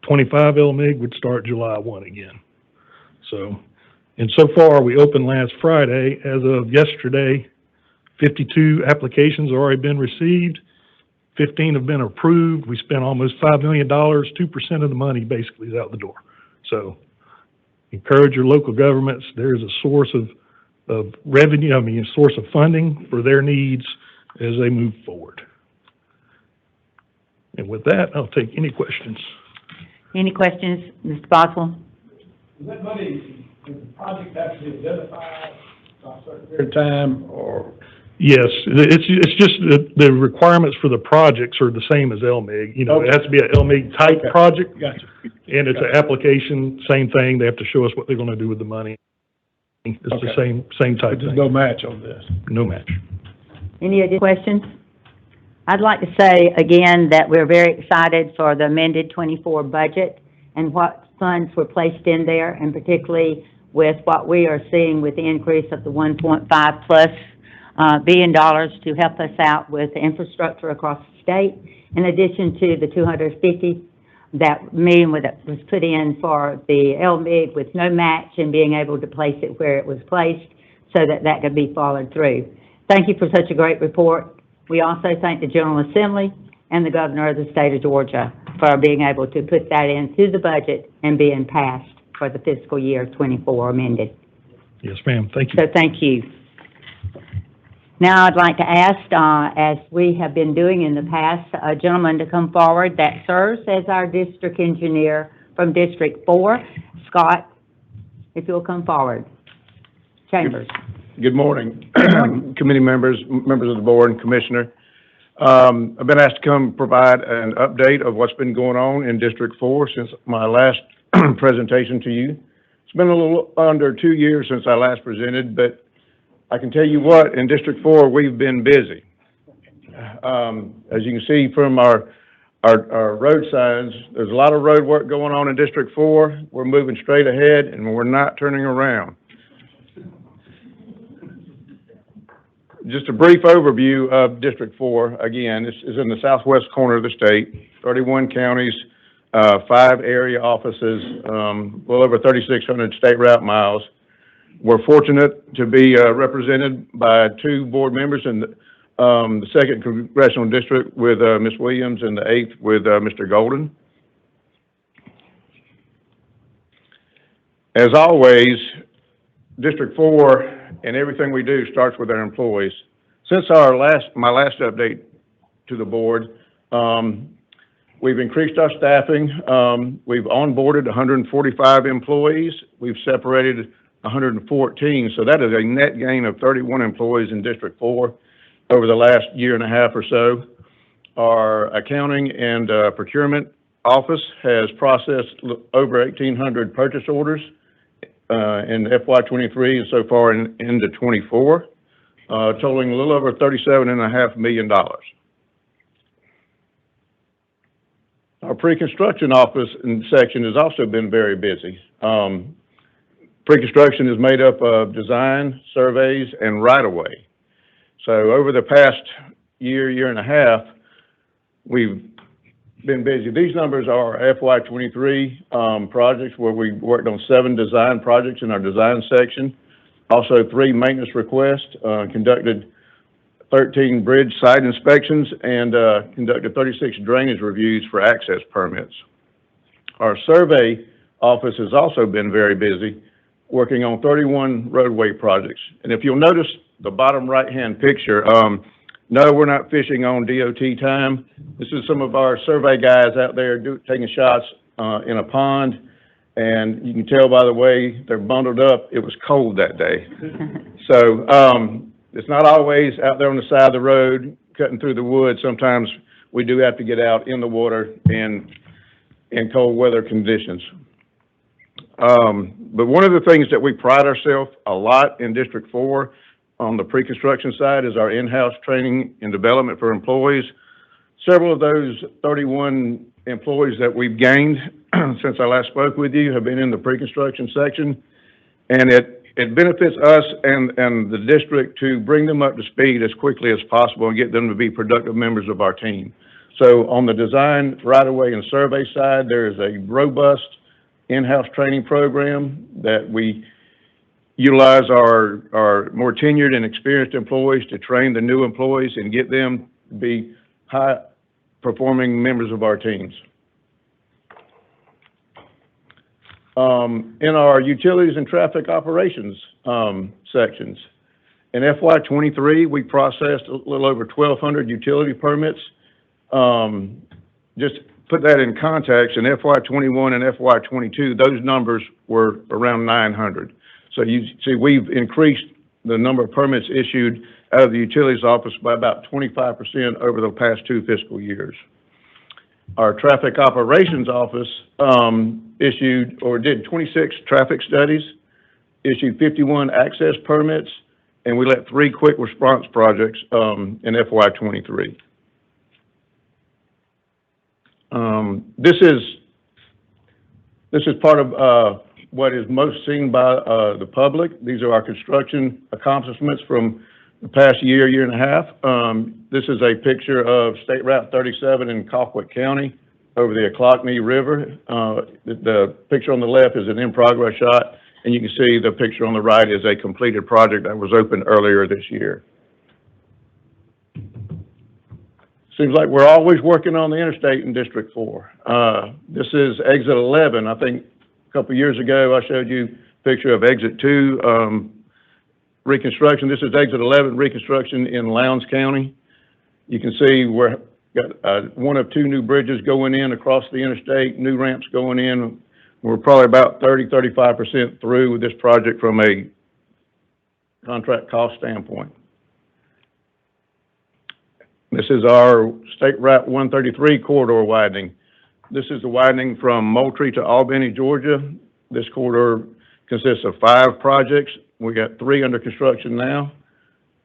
25 LMIG would start July 1 again. So, and so far we opened last Friday. As of yesterday, 52 applications have already been received. 15 have been approved. We spent almost $5 million. 2% of the money basically is out the door. So encourage your local governments. There's a source of revenue, a source of funding for their needs as they move forward. And with that, I'll take any questions. Any questions, Mr. Boswell? Is that money, is the project actually identified by a certain period of time, or? Yes, it's just the requirements for the projects are the same as LMIG. It has to be an LMIG type project. Gotcha. And it's an application, same thing. They have to show us what they're going to do with the money. It's the same type There's thing. no match on this. No match. Any other questions? I'd like to say again that we're very excited for the amended 24 budget and what funds were placed in there, and particularly with what we are seeing with the increase of the 1.5 plus billion dollars to help us out with the infrastructure across the state, in addition to the 250 that million was put in for the LMIG with no match and being able to place it where it was placed so that that could be followed through. Thank you for such a great report. We also thank the General Assembly and the Governor of the state of Georgia for being able to put that into the budget and being passed for the fiscal year 24 amended. Yes, ma'am. Thank you. So thank you. Now I'd like to ask, as we have been doing in the past, a gentleman to come forward that serves as our district engineer from District 4. Scott, if you'll come forward. Chambers. Good morning, committee members, members of the board, and commissioner. I've been asked to come provide an update of what's been going on in District 4 since my last presentation to you. It's been a little under 2 years since I last presented, but I can tell you what, in District 4, we've been busy. As you can see from our road signs, there's a lot of road work going on in District 4. We're moving straight ahead, and we're not turning around. Just a brief overview of District 4. Again, this is in the southwest corner of the state, 31 counties, 5 area offices, well over 3,600 state route miles. We're fortunate to be represented by 2 board members in the 2nd Congressional District with Ms. Williams and the 8th with Mr. Golden. As always, District 4 and everything we do starts with our employees. Since my last update to the board, we've increased our staffing. We've onboarded 145 employees. We've separated 114, so that is a net gain of 31 employees in District 4 over the last year and a half or so. Our accounting and procurement office has processed over 1,800 purchase orders in FY23 and so far into 24, totaling a little over $37.5 million. Our pre-construction office and section has also been very busy. Pre-construction is made up of design, surveys, and right-of-way. So over the past year and a half, we've been busy. These numbers are FY23 projects where we worked on 7 design projects in our design section. Also 3 maintenance requests, conducted 13 bridge site inspections, and conducted 36 drainage reviews for access permits. Our survey office has also been very busy, working on 31 roadway projects. And if you'll notice the bottom right-hand picture, no, we're not fishing on DOT time. This is some of our survey guys out there taking shots in a pond, and you can tell by the way they're bundled up, it was cold that day. So it's not always out there on the side of the road, cutting through the woods. Sometimes we do have to get out in the water in cold weather conditions. But one of the things that we pride ourselves a lot in District 4 on the pre-construction side is our in-house training and development for employees. Several of those 31 employees that we've gained since I last spoke with you have been in the pre-construction section, and it benefits us and the district to bring them up to speed as quickly as possible and get them to be productive members of our team. So on the design, right-of-way, and survey side, there is a robust in-house training program that we utilize our more tenured and experienced employees to train the new employees and get them to be high-performing members of our teams. In our utilities and traffic operations sections, in FY23, we processed a little over 1,200 utility permits. Just put that in context, in FY21 and FY22, those numbers were around 900. So you see, we've increased the number of permits issued out of the utilities office by about 25% over the past 2 fiscal years. Our traffic operations office issued or did 26 traffic studies, issued 51 access permits, and we let 3 quick response projects in FY23. This is part of what is most seen by the public. These are our construction accomplishments from the past year and a half. This is a picture of State Route 37 in Colquitt County over the Ochlockonee River. The picture on the left is an in-progress shot, and you can see the picture on the right is a completed project that was opened earlier this year. Seems like we're always working on the interstate in District 4. This is Exit 11. I think a couple years ago I showed you a picture of Exit 2 reconstruction. This is Exit 11 reconstruction in Lowndes County. You can see we're got 1 of 2 new bridges going in across the interstate, new ramps going in. We're probably about 35% through with this project from a contract cost standpoint. This is our State Route 133 corridor widening. This is the widening from Moultrie to Albany, Georgia. This corridor consists of 5 projects. We got 3 under construction now.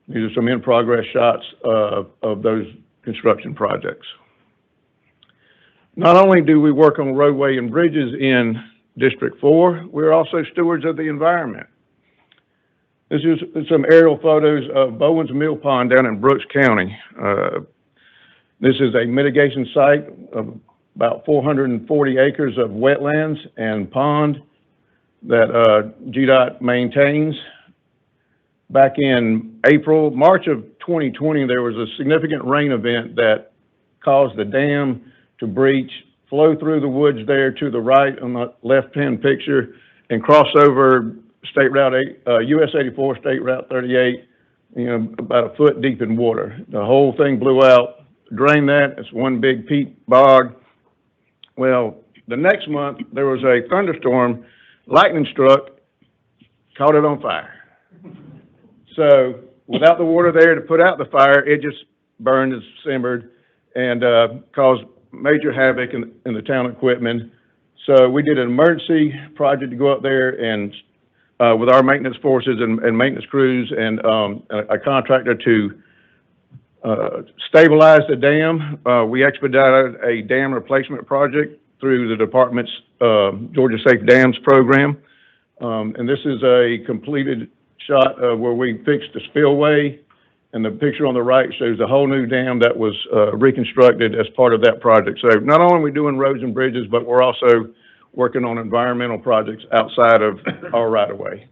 These are some in-progress shots of those construction projects. Not only do we work on roadway and bridges in District 4, we're also stewards of the environment. This is some aerial photos of Bowen's Mill Pond down in Brooks County. This is a mitigation site of about 440 acres of wetlands and pond that GDOT maintains. Back in March of 2020, there was a significant rain event that caused the dam to breach, flow through the woods there to the right on the left-hand picture, and cross over State Route 8, US 84, State Route 38, about a foot deep in water. The whole thing blew out, drained that, it's one big peat bog. Well, the next month, there was a thunderstorm, lightning struck, caught it on fire. So, without the water there to put out the fire, it just burned and simmered and caused major havoc in the town of Quitman. So we did an emergency project to go up there and with our maintenance forces and maintenance crews and a contractor to stabilize the dam. We expedited a dam replacement project through the department's Georgia Safe Dams program. And this is a completed shot where we fixed the spillway, and the picture on the right shows a whole new dam that was reconstructed as part of that project. So not only are we doing roads and bridges, but we're also working on environmental projects outside of our right-of-way.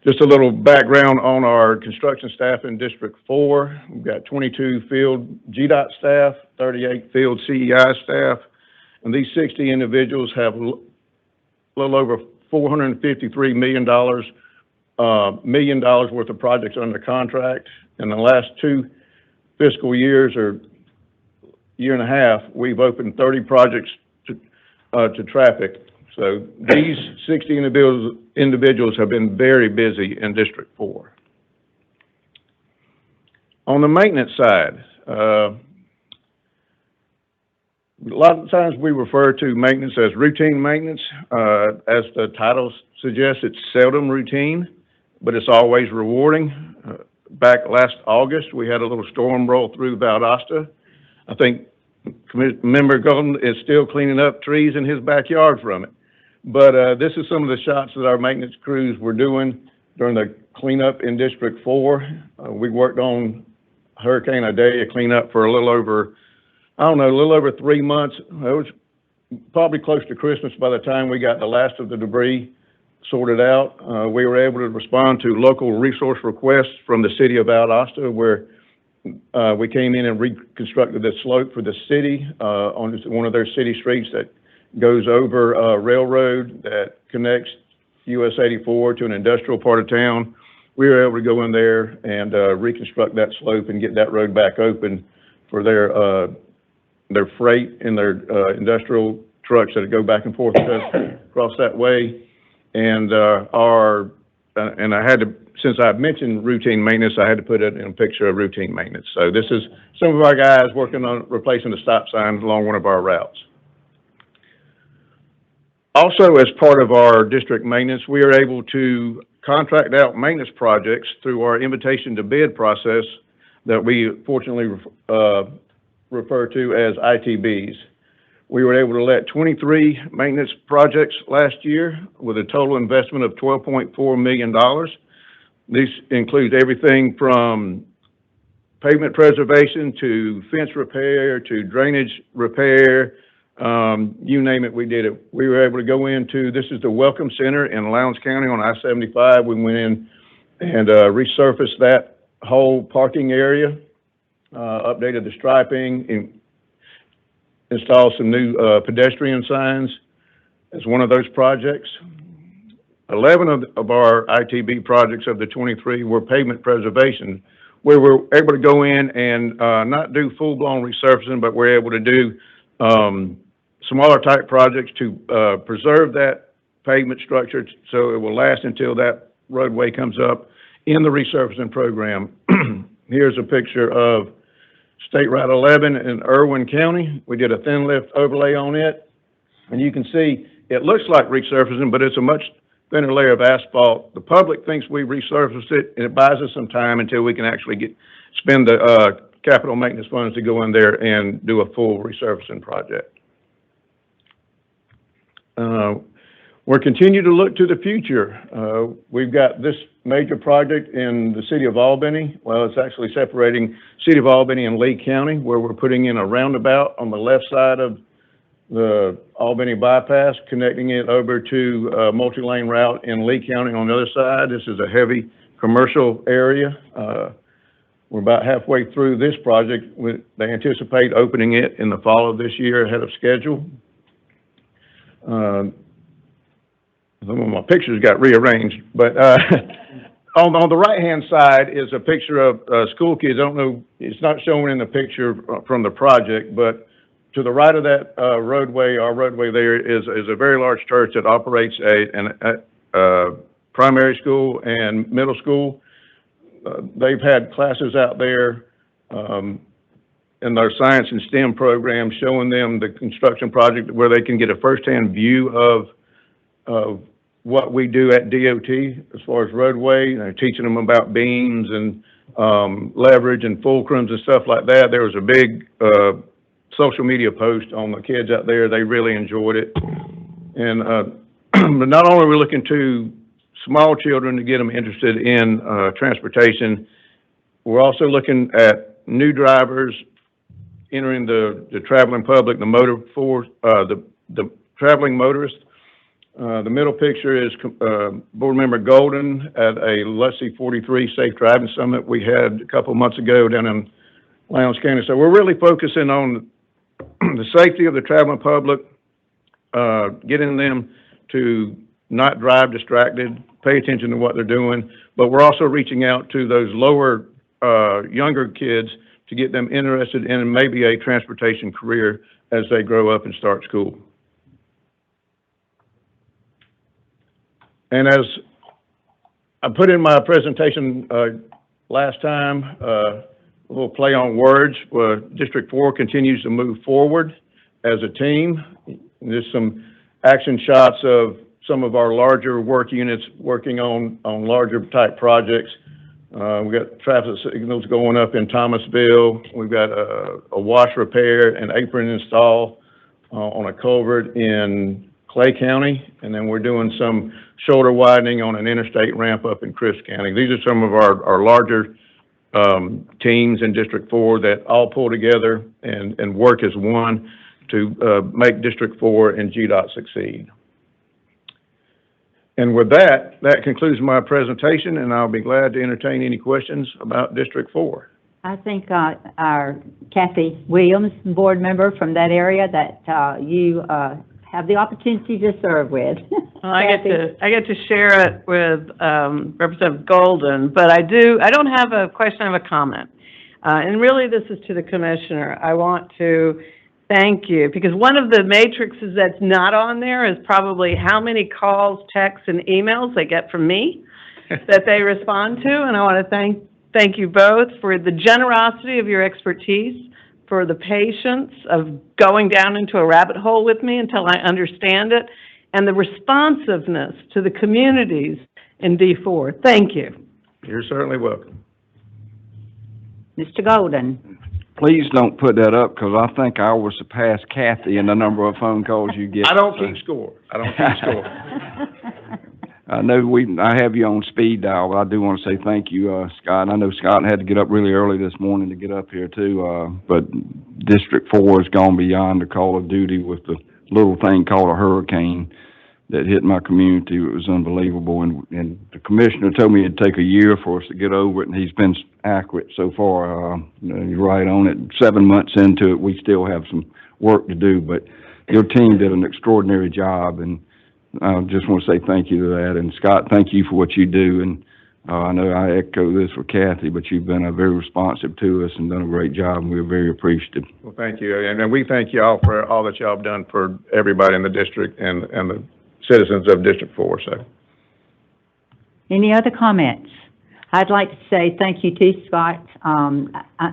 Just a little background on our construction staff in District 4. We've got 22 field GDOT staff, 38 field CEI staff, and these 60 individuals have a little over $453 million worth of projects under contract. In the last 2 fiscal years or year and a half, we've opened 30 projects to traffic. So these 60 individuals have been very busy in District 4. On the maintenance side, a lot of times we refer to maintenance as routine maintenance. As the title suggests, it's seldom routine, but it's always rewarding. Back last August, we had a little storm roll through Valdosta. I think Member Golden is still cleaning up trees in his backyard from it. But this is some of the shots that our maintenance crews were doing during the cleanup in District 4. We worked on Hurricane Idea cleanup for a little over 3 months. It was probably close to Christmas by the time we got the last of the debris sorted out. We were able to respond to local resource requests from the city of Valdosta, where we came in and reconstructed the slope for the city on one of their city streets that goes over a railroad that connects US 84 to an industrial part of town. We were able to go in there and reconstruct that slope and get that road back open for their freight and their industrial trucks that go back and forth across that way. And I had to, since I mentioned routine maintenance, I had to put it in a picture of routine maintenance. So this is some of our guys working on replacing the stop signs along one of our routes. Also, as part of our district maintenance, we are able to contract out maintenance projects through our invitation to bid process that we fortunately refer to as ITBs. We were able to let 23 maintenance projects last year with a total investment of $12.4 million. This includes everything from pavement preservation to fence repair to drainage repair. You name it, we did it. We were able to go into, this is the Welcome Center in Lowndes County on I-75. We went in and resurfaced that whole parking area, updated the striping, and installed some new pedestrian signs as one of those projects. 11 of our ITB projects of the 23 were pavement preservation, where we're able to go in and not do full-blown resurfacing, but we're able to do smaller type projects to preserve that pavement structure so it will last until that roadway comes up in the resurfacing program. Here's a picture of State Route 11 in Irwin County. We did a thin lift overlay on it, and you can see it looks like resurfacing, but it's a much thinner layer of asphalt. The public thinks we resurfaced it, and it buys us some time until we can actually spend the capital maintenance funds to go in there and do a full resurfacing project. We're continuing to look to the future. We've got this major project in the city of Albany. Well, it's actually separating city of Albany and Lee County, where we're putting in a roundabout on the left side of the Albany bypass, connecting it over to a multi-lane route in Lee County on the other side. This is a heavy commercial area. We're about halfway through this project. They anticipate opening it in the fall of this year ahead of schedule. some of my pictures got rearranged, but, on the right-hand side is a picture of, school kids. I don't know, it's not shown in the picture from the project, but to the right of that, roadway, our roadway there is a very large church that operates a primary school and middle school. They've had classes out there, in their science and STEM program, showing them the construction project where they can get a firsthand view of what we do at DOT as far as roadway, teaching them about beams and leverage and fulcrums and stuff like that. There was a big social media post on the kids out there. They really enjoyed it. And but not only are we looking to small children to get them interested in transportation, we're also looking at new drivers entering the traveling public, the motor force, the traveling motorist. The middle picture is Board Member Golden at a Lucy 43 Safe Driving Summit we had a couple months ago down in Lowndes County. So we're really focusing on the safety of the traveling public, getting them to not drive distracted, pay attention to what they're doing, but we're also reaching out to those lower, younger kids to get them interested in maybe a transportation career as they grow up and start school. And as I put in my presentation last time, a little play on words, District 4 continues to move forward as a team. There's some action shots of some of our larger work units working on larger type projects. We've got traffic signals going up in Thomasville. We've got a wash repair and apron install on a culvert in Clay County, and then we're doing some shoulder widening on an interstate ramp up in Crisp County. These are some of our larger teams in District 4 that all pull together and work as one to make District 4 and GDOT succeed. And with that concludes my presentation, and I'll be glad to entertain any questions about District 4. I think our Kathy Williams, board member from that area that you have the opportunity to serve with. Well, I get to share it with Representative Golden, but I don't have a question, I have a comment. And really this is to the commissioner. I want to thank you, because one of the matrices that's not on there is probably how many calls, texts, and emails they get from me that they respond to, and I want to thank you both for the generosity of your expertise, for the patience of going down into a rabbit hole with me until I understand it, and the responsiveness to the communities in D4. Thank you. You're certainly welcome. Mr. Golden. Please don't put that up, because I think I will surpass Kathy in the number of phone calls you get. I don't keep score. I know I have you on speed dial, but I do want to say thank you, Scott. I know Scott had to get up really early this morning to get up here too, but District 4 has gone beyond the call of duty with the little thing called a hurricane that hit my community. It was unbelievable, and the commissioner told me it'd take a year for us to get over it, and he's been accurate so far. You're right on it. 7 months into it, we still have some work to do, but your team did an extraordinary job, and I just want to say thank you to that. And Scott, thank you for what you do. And I know I echo this for Kathy, but you've been very responsive to us and done a great job, and we're very appreciative. Well, thank you. And we thank you all for all that y'all have done for everybody in the district and the citizens of District 4. So, Any other comments? I'd like to say thank you too, Scott.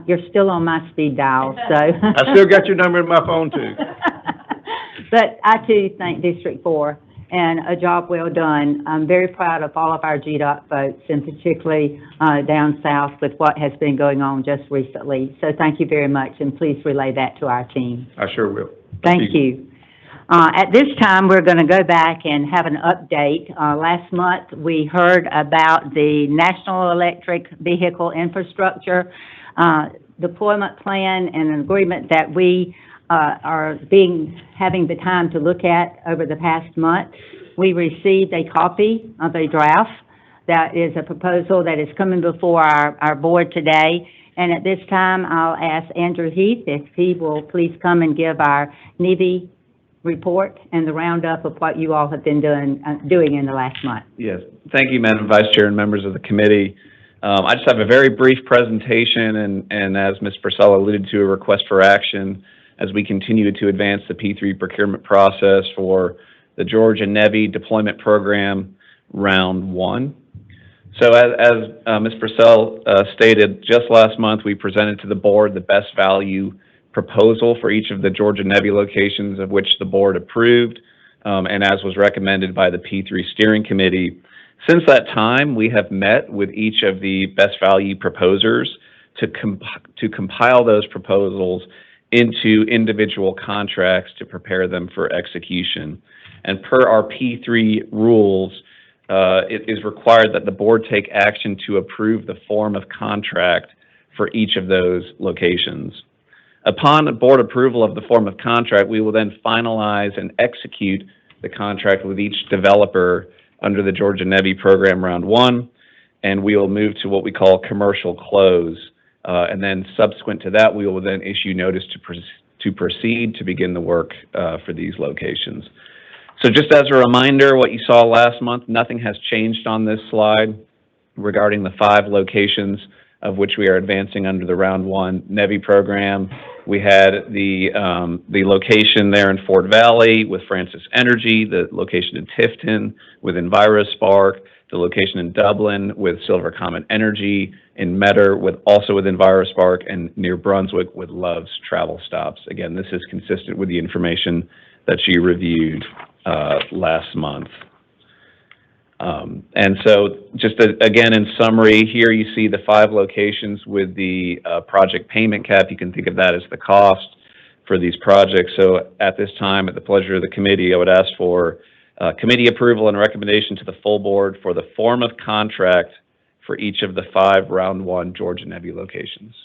You're still on my speed dial, so. I still got your number in my phone too. But I too thank District 4. And a job well done. I'm very proud of all of our GDOT folks, and particularly down south with what has been going on just recently. So thank you very much, and please relay that to our team. I sure will. Thank you. At this time, we're going to go back and have an update. Last month, we heard about the National Electric Vehicle Infrastructure deployment plan and an agreement that we are having the time to look at over the past month. We received a copy of a draft that is a proposal that is coming before our board today. And at this time, I'll ask Andrew Heath if he will please come and give our NEVI report and the roundup of what you all have been doing in the last month. Yes, thank you, Madam Vice Chair and members of the committee. I just have a very brief presentation, and as Ms. Purcell alluded to, a request for action as we continue to advance the P3 procurement process for the Georgia Navy Deployment Program Round 1. So as Ms. Purcell stated, just last month we presented to the board the best value proposal for each of the Georgia Navy locations, of which the board approved, and as was recommended by the P3 Steering Committee. Since that time, we have met with each of the best value proposers to compile those proposals into individual contracts to prepare them for execution. And per our P3 rules, it is required that the board take action to approve the form of contract for each of those locations. Upon board approval of the form of contract, we will then finalize and execute the contract with each developer under the Georgia Navy Program Round 1, and we will move to what we call commercial close. And then subsequent to that, we will then issue notice to proceed to begin the work for these locations. So just as a reminder, what you saw last month, nothing has changed on this slide regarding the 5 locations of which we are advancing under the Round 1 Navy program. We had the location there in Fort Valley with Francis Energy, the location in Tifton with EnviroSpark, the location in Dublin with Silver Comet Energy, in Metter also with EnviroSpark, and near Brunswick with Love's Travel Stops. Again, this is consistent with the information that you reviewed last month. And so just again, in summary, here you see the 5 locations with the project payment cap. You can think of that as the cost for these projects. So at this time, at the pleasure of the committee, I would ask for committee approval and recommendation to the full board for the form of contract for each of the 5 Round 1 Georgia Navy locations.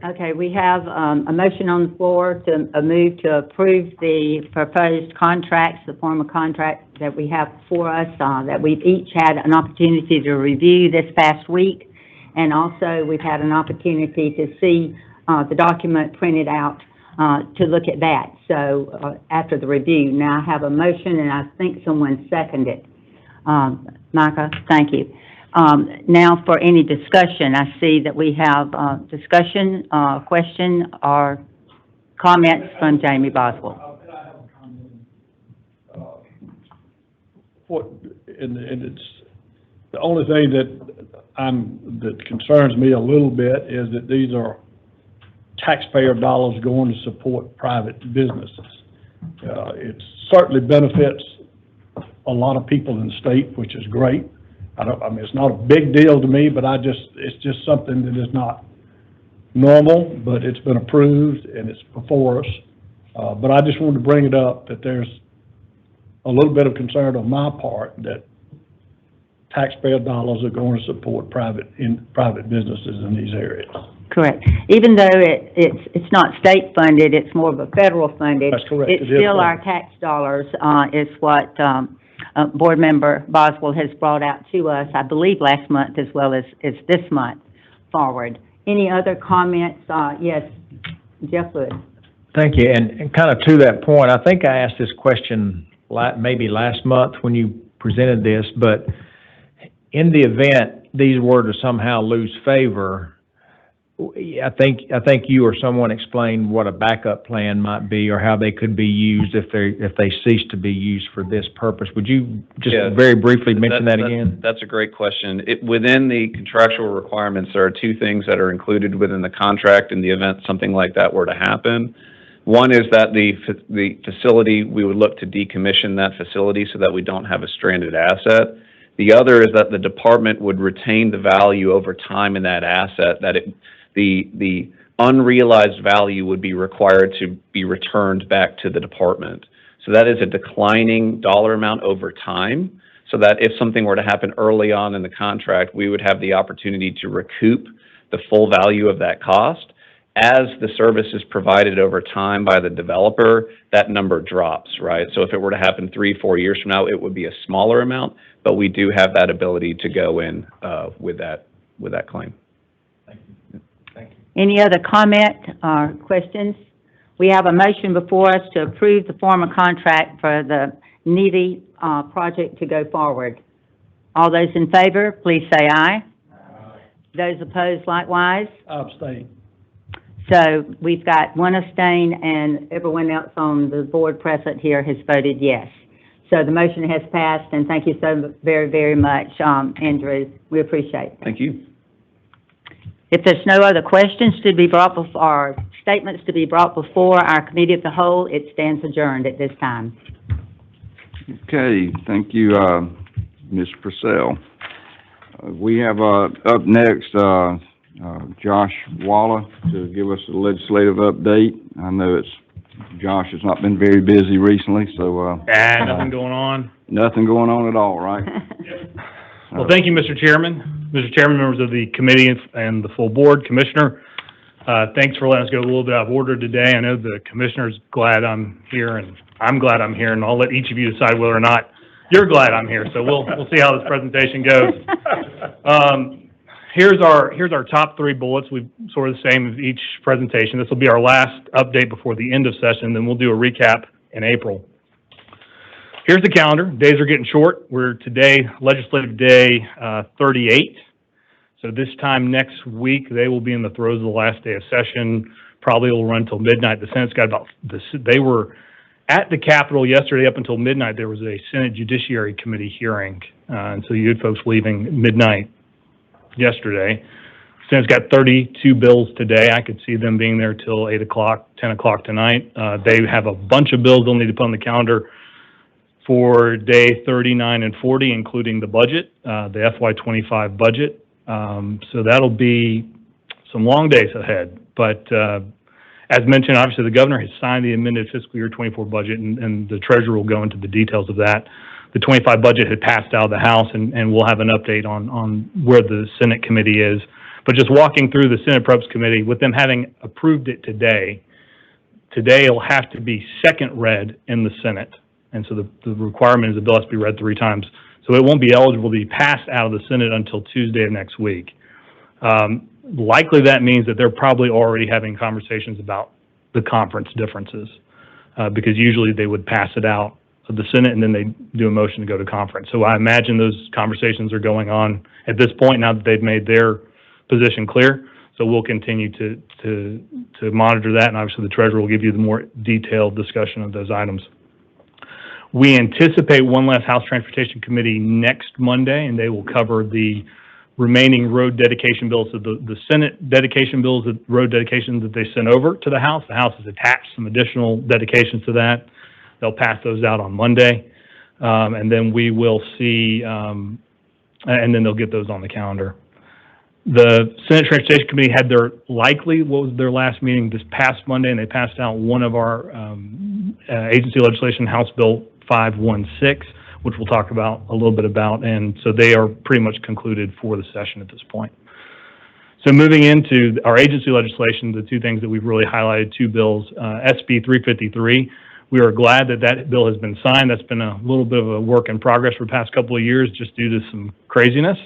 Okay, we have a motion on the floor to move to approve the proposed contracts, the form of contract that we have before us, that we've each had an opportunity to review this past week. And also, we've had an opportunity to see the document printed out to look at that. So after the review, now I have a motion, and I think someone seconded it. Micah, thank you. Now for any discussion, I see that we have discussion, question, or comments from Jamie Boswell. I have a comment. And it's, the only thing that concerns me a little bit is that these are taxpayer dollars going to support private businesses. It certainly benefits a lot of people in the state, which is great. I mean, it's not a big deal to me, but it's just something that is not normal, but it's been approved and it's before us. But I just wanted to bring it up that there's a little bit of concern on my part that taxpayer dollars are going to support private businesses in these areas. Correct. Even though it's not state funded, it's more of a federal funded. That's correct. It's still our tax dollars, is what Board Member Boswell has brought out to us, I believe last month as well as this month forward. Any other comments? Yes, Jeff Wood. Thank you, and kind of to that point, I think I asked this question maybe last month when you presented this, but in the event these were to somehow lose favor, I think you or someone explained what a backup plan might be or how they could be used if they cease to be used for this purpose. Would you just very briefly mention that again? That's a great question. Within the contractual requirements, there are 2 things that are included within the contract in the event something like that were to happen. One is that the facility, we would look to decommission that facility so that we don't have a stranded asset. The other is that the department would retain the value over time in that asset, that the unrealized value would be required to be returned back to the department. So that is a declining dollar amount over time, so that if something were to happen early on in the contract, we would have the opportunity to recoup the full value of that cost. As the service is provided over time by the developer, that number drops, right? So if it were to happen 3-4 years from now, it would be a smaller amount, but we do have that ability to go in with that claim. Any other comment or questions? We have a motion before us to approve the former contract for the Neely, project to go forward. All those in favor, please say aye. Those opposed likewise. I abstain. So we've got one abstain, and everyone else on the board present here has voted yes. So the motion has passed, and thank you so very, very much, Andrew. We appreciate it. Thank you. If there's no other questions to be brought before, or statements to be brought before our committee of the whole, it stands adjourned at this time. Okay, thank you, Ms. Purcell. We have, up next, Josh Waller to give us a legislative update. I know Josh has not been very busy recently, so, Nothing going on. nothing going on at all, right? Well, thank you, Mr. Chairman. Mr. Chairman, members of the committee and the full board, Commissioner, thanks for letting us go a little bit out of order today. I know the Commissioner's glad I'm here, and I'm glad I'm here, and I'll let each of you decide whether or not you're glad I'm here. So we'll see how this presentation goes. Here's our top three bullets. We've sort of the same as each presentation. This will be our last update before the end of session, then we'll do a recap in April. Here's the calendar. Days are getting short. We're today, legislative day 38. So this time next week, they will be in the throes of the last day of session. Probably will run till midnight. The Senate's got about this. They were at the Capitol yesterday up until midnight. There was a Senate Judiciary Committee hearing, and so you had folks leaving midnight yesterday. Senate's got 32 bills today. I could see them being there till 8 o'clock, 10 o'clock tonight. They have a bunch of bills they'll need to put on the calendar for day 39 and 40, including the budget, the FY25 budget. So that'll be some long days ahead. But as mentioned, obviously the governor has signed the amended fiscal year 24 budget, and the treasurer will go into the details of that. The 25 budget had passed out of the House, and we'll have an update on where the Senate committee is. But just walking through the Senate Appropriations Committee, with them having approved it today it'll have to be second read in the Senate. And so the requirement is the bill has to be read 3 times. So it won't be eligible to be passed out of the Senate until Tuesday of next week. Likely that means that they're probably already having conversations about the conference differences, because usually they would pass it out of the Senate and then they do a motion to go to conference. So I imagine those conversations are going on at this point now that they've made their position clear. So we'll continue to monitor that, and obviously the treasurer will give you the more detailed discussion of those items. We anticipate one last House Transportation Committee next Monday, and they will cover the remaining road dedication bills. So the Senate dedication bills, the road dedications that they sent over to the House. The House has attached some additional dedications to that. They'll pass those out on Monday, and then we will see, and then they'll get those on the calendar. The Senate Transportation Committee had what was their last meeting this past Monday, and they passed out one of our agency legislation, House Bill 516, which we'll talk about a little bit about, and so they are pretty much concluded for the session at this point. So moving into our agency legislation, the 2 things that we've really highlighted, 2 bills, SB 353, we are glad that bill has been signed. That's been a little bit of a work in progress for the past couple of years just due to some craziness.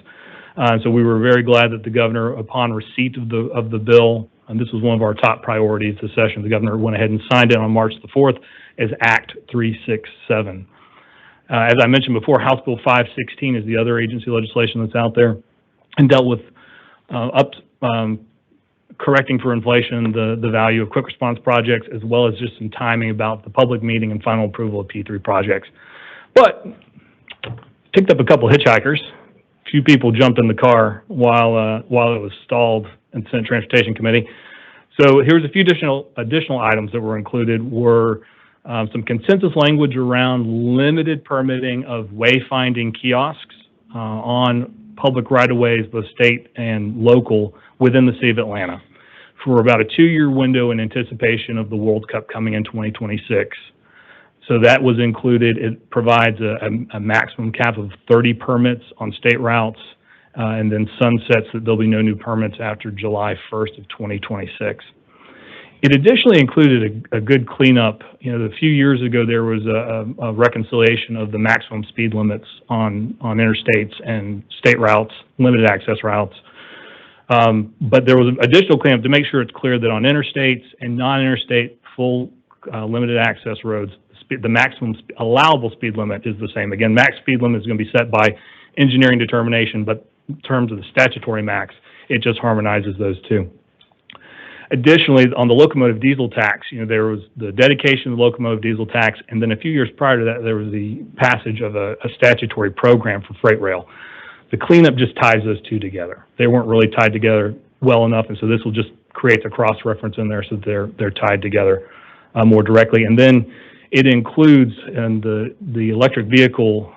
So we were very glad that the governor, upon receipt of the bill, and this was one of our top priorities this session, the governor went ahead and signed it on March the 4th as Act 367. As I mentioned before, House Bill 516 is the other agency legislation that's out there and dealt with correcting for inflation the value of quick response projects, as well as just some timing about the public meeting and final approval of P3 projects. But picked up a couple hitchhikers. A few people jumped in the car while it was stalled in the Senate Transportation Committee. So here's a few additional items that were included were some consensus language around limited permitting of wayfinding kiosks on public right-of-ways, both state and local, within the city of Atlanta for about a 2-year window in anticipation of the World Cup coming in 2026. So that was included. It provides a maximum cap of 30 permits on state routes, and then sunsets that there'll be no new permits after July 1st of 2026. It additionally included a good cleanup. A few years ago there was a reconciliation of the maximum speed limits on interstates and state routes, limited access routes. But there was additional cleanup to make sure it's clear that on interstates and non-interstate full, limited access roads, the maximum allowable speed limit is the same. Again, max speed limit is going to be set by engineering determination, but in terms of the statutory max, it just harmonizes those two. Additionally, on the locomotive diesel tax, there was the dedication of the locomotive diesel tax, and then a few years prior to that, there was the passage of a statutory program for freight rail. The cleanup just ties those two together. They weren't really tied together well enough, and so this will just create a cross-reference in there so that they're tied together more directly. And then it includes in the electric vehicle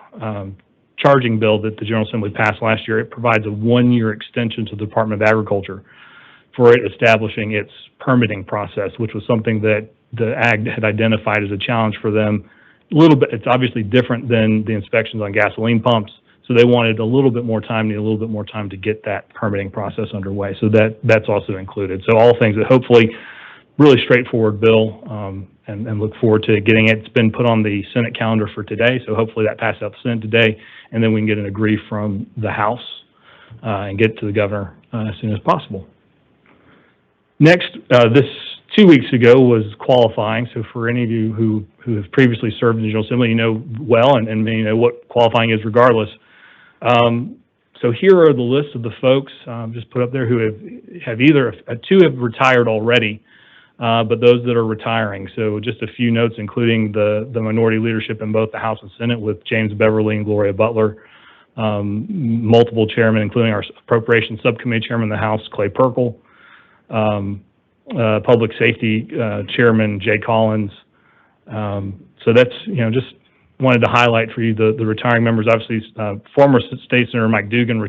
charging bill that the General Assembly passed last year. It provides a 1-year extension to the Department of Agriculture for it establishing its permitting process, which was something that the Ag had identified as a challenge for them. A little bit, it's obviously different than the inspections on gasoline pumps, so they wanted a little bit more time, to get that permitting process underway. So that's also included. So all things that hopefully really straightforward bill, and look forward to getting it. It's been put on the Senate calendar for today, so hopefully that passes out the Senate today, and then we can get an agree from the House and get it to the governor as soon as possible. Next, this 2 weeks ago was qualifying. So for any of you who have previously served in the General Assembly, you know well, and you know what qualifying is regardless. So here are the lists of the folks just put up there who have either, two have retired already, but those that are retiring. So just a few notes, including the minority leadership in both the House and Senate with James Beverly and Gloria Butler, multiple chairmen, including our Appropriations Subcommittee Chairman in the House, Clay Perkle, Public Safety Chairman Jay Collins. So that's, just wanted to highlight for you the retiring members. Obviously, former State Senator Mike Dugan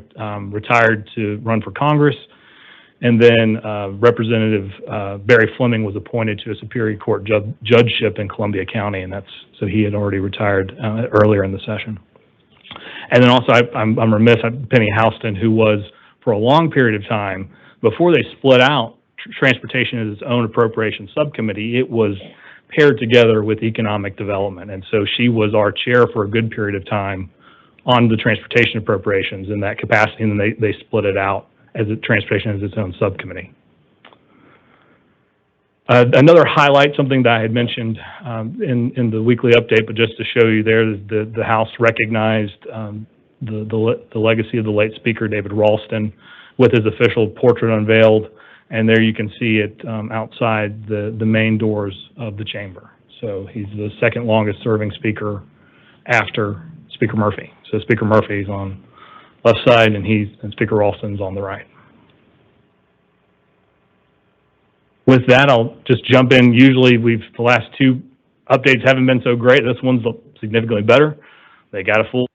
retired to run for Congress, and then Representative Barry Fleming was appointed to a Superior Court judgeship in Columbia County, and so he had already retired earlier in the session. And then also, I'm remiss, Penny Houston, who was for a long period of time, before they split out Transportation as its own appropriation subcommittee, it was paired together with economic development. And so she was our chair for a good period of time on the transportation appropriations in that capacity, and then they split it out as transportation as its own subcommittee. Another highlight, something that I had mentioned in the weekly update, but just to show you there, the House recognized the legacy of the late Speaker David Ralston with his official portrait unveiled. And there you can see it outside the main doors of the chamber. So he's the second longest serving speaker after Speaker Murphy. So Speaker Murphy's on left side, and Speaker Ralston's on the right. With that, I'll just jump in. Usually the last two updates haven't been so great. This one's significantly better. They got a full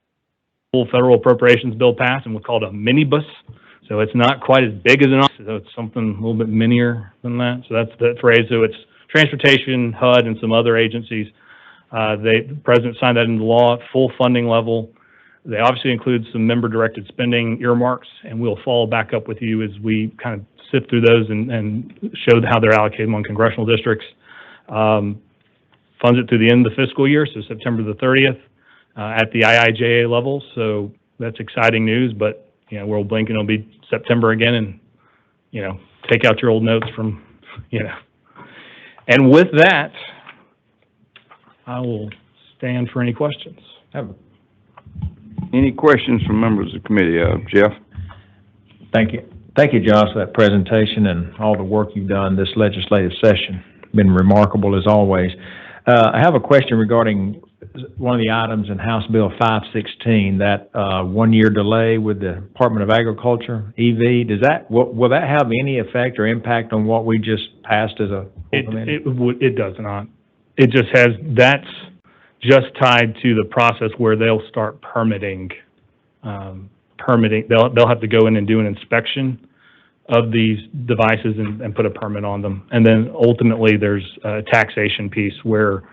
federal appropriations bill passed, and what's called a minibus. So it's not quite as big as an office, so it's something a little bit minier than that. So that's the phrase. So it's Transportation, HUD, and some other agencies. The President signed that into law, full funding level. They obviously include some member-directed spending earmarks, and we'll follow back up with you as we kind of sift through those and show how they're allocated among congressional districts. Funds it through the end of the fiscal year, so September the 30th, at the IIJA level. So that's exciting news, but we'll blink and it'll be September again, and, take out your old notes from, And with that, I will stand for any questions. Any questions from members of the committee? Jeff? Thank you. Thank you, Josh, for that presentation and all the work you've done this legislative session. Been remarkable as always. I have a question regarding one of the items in House Bill 516, that 1-year delay with the Department of Agriculture, EV. Will that have any effect or impact on what we just passed as a committee? It does not. It just has, that's just tied to the process where they'll start permitting. They'll have to go in and do an inspection of these devices and put a permit on them. And then ultimately there's a taxation piece where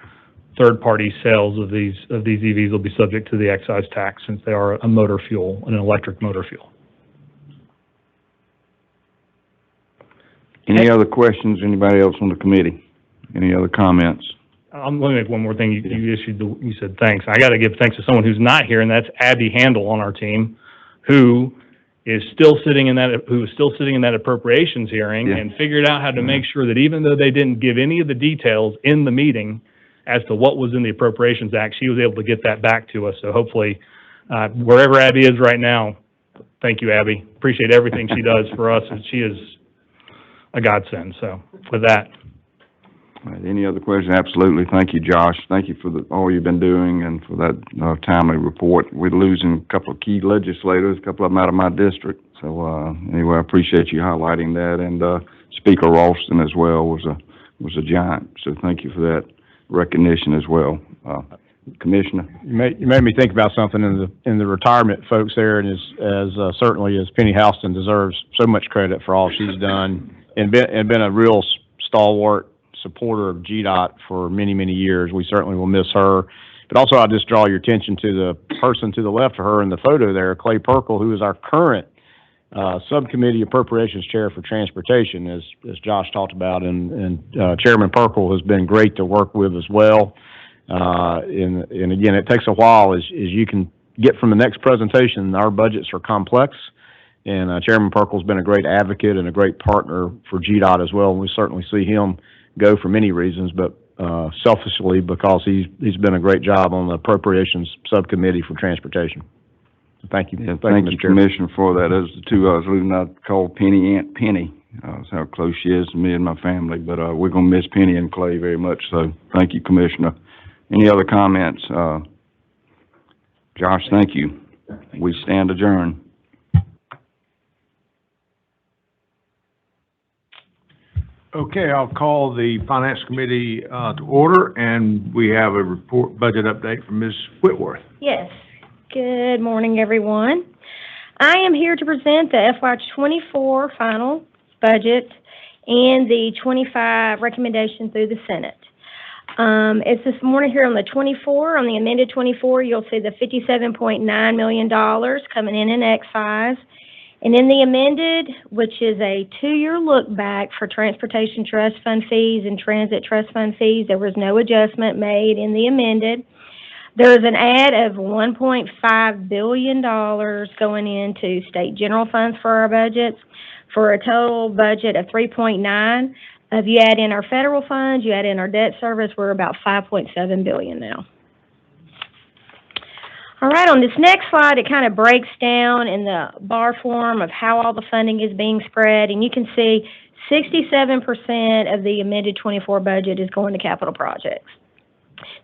third-party sales of these EVs will be subject to the excise tax since they are a motor fuel, an electric motor fuel. Any other questions? Anybody else on the committee? Any other comments? Let me make one more thing. You said thanks. I got to give thanks to someone who's not here, and that's Abby Handel on our team, who is still sitting in that, who is still sitting in that appropriations hearing, Yeah. and figured out how to make sure that even though they didn't give any of the details in the meeting as to what was in the Appropriations Act, she was able to get that back to us. So hopefully, wherever Abby is right now, thank you, Abby. Appreciate everything she does for us, and she is a godsend. So with that. All right, any other questions? Absolutely. Thank you, Josh. Thank you for all you've been doing and for that timely report. We're losing a couple of key legislators, a couple of them out of my district. So anyway, I appreciate you highlighting that. And Speaker Ralston as well was a giant. So thank you for that recognition as well. Commissioner? You made me think about something in the retirement folks there, and as certainly as Penny Houston deserves so much credit for all she's done and been a real stalwart supporter of GDOT for many, many years. We certainly will miss her. But also, I'll just draw your attention to the person to the left of her in the photo there, Clay Perkle, who is our current subcommittee appropriations chair for transportation, as Josh talked about, and Chairman Perkle has been great to work with as well. And again, it takes a while as you can get from the next presentation. Our budgets are complex, and Chairman Perkle's been a great advocate and a great partner for GDOT as well. And we certainly see him go for many reasons, but selfishly because he's been a great job on the appropriations subcommittee for transportation. Thank you. Yeah, thank you, Commissioner, for that. Those are the two I was leaving out to call Penny, Aunt Penny. That's how close she is to me and my family. But we're going to miss Penny and Clay very much. So thank you, Commissioner. Any other comments? Josh, thank you. We stand adjourned. Okay, I'll call the Finance Committee to order, and we have a budget update from Ms. Whitworth. Yes. Good morning, everyone. I am here to present the FY24 final budget and the 25 recommendation through the Senate. It's this morning here on the 24, on the amended 24, you'll see the $57.9 million coming in excise. And in the amended, which is a 2-year look back for transportation trust fund fees and transit trust fund fees, there was no adjustment made in the amended. There is an add of $1.5 billion going into state general funds for our budgets for a total budget of 3.9. If you add in our federal funds, you add in our debt service, we're about 5.7 billion now. All right, on this next slide, it kind of breaks down in the bar form of how all the funding is being spread, and you can see 67% of the amended 24 budget is going to capital projects.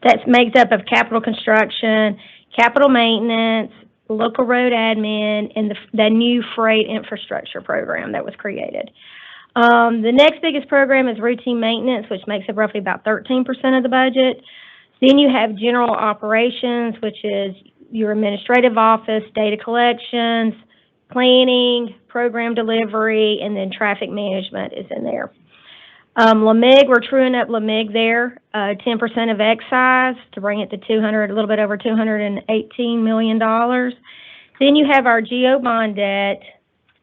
That's made up of capital construction, capital maintenance, local road admin, and the new freight infrastructure program that was created. The next biggest program is routine maintenance, which makes up roughly about 13% of the budget. Then you have general operations, which is your administrative office, data collections, planning, program delivery, and then traffic management is in there. LMIG, we're truing up LMIG there, 10% of excise to bring it to a little bit over $218 million. Then you have our GO bond debt,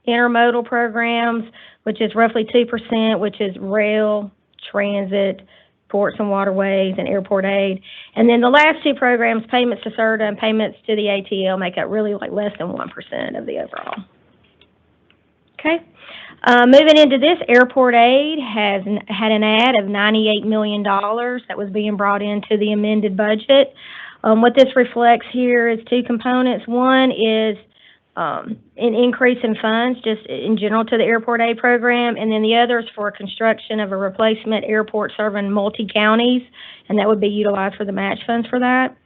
intermodal programs, which is roughly 2%, which is rail, transit, ports and waterways, and airport aid. And then the last two programs, payments to CERTA and payments to the ATL, make up really like less than 1% of the overall. Okay. Moving into this, airport aid had an add of $98 million that was being brought into the amended budget. What this reflects here is two components. One is an increase in funds just in general to the airport aid program, and then the other is for construction of a replacement airport serving multi-counties, and that would be utilized for the match funds for that.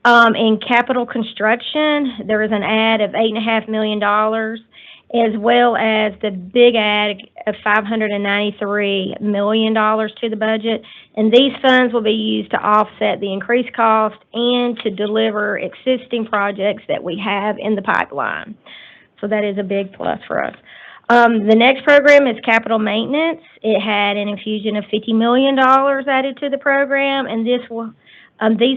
In capital construction, there is an add of $8.5 million, as well as the big add of $593 million to the budget. And these funds will be used to offset the increased cost and to deliver existing projects that we have in the pipeline. So that is a big plus for us. The next program is capital maintenance. It had an infusion of $50 million added to the program, and these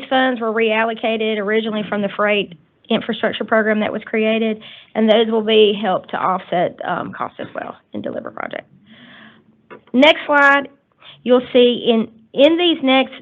funds were reallocated originally from the freight infrastructure program that was created, and those will be helped to offset costs as well and deliver projects. Next slide, you'll see in these next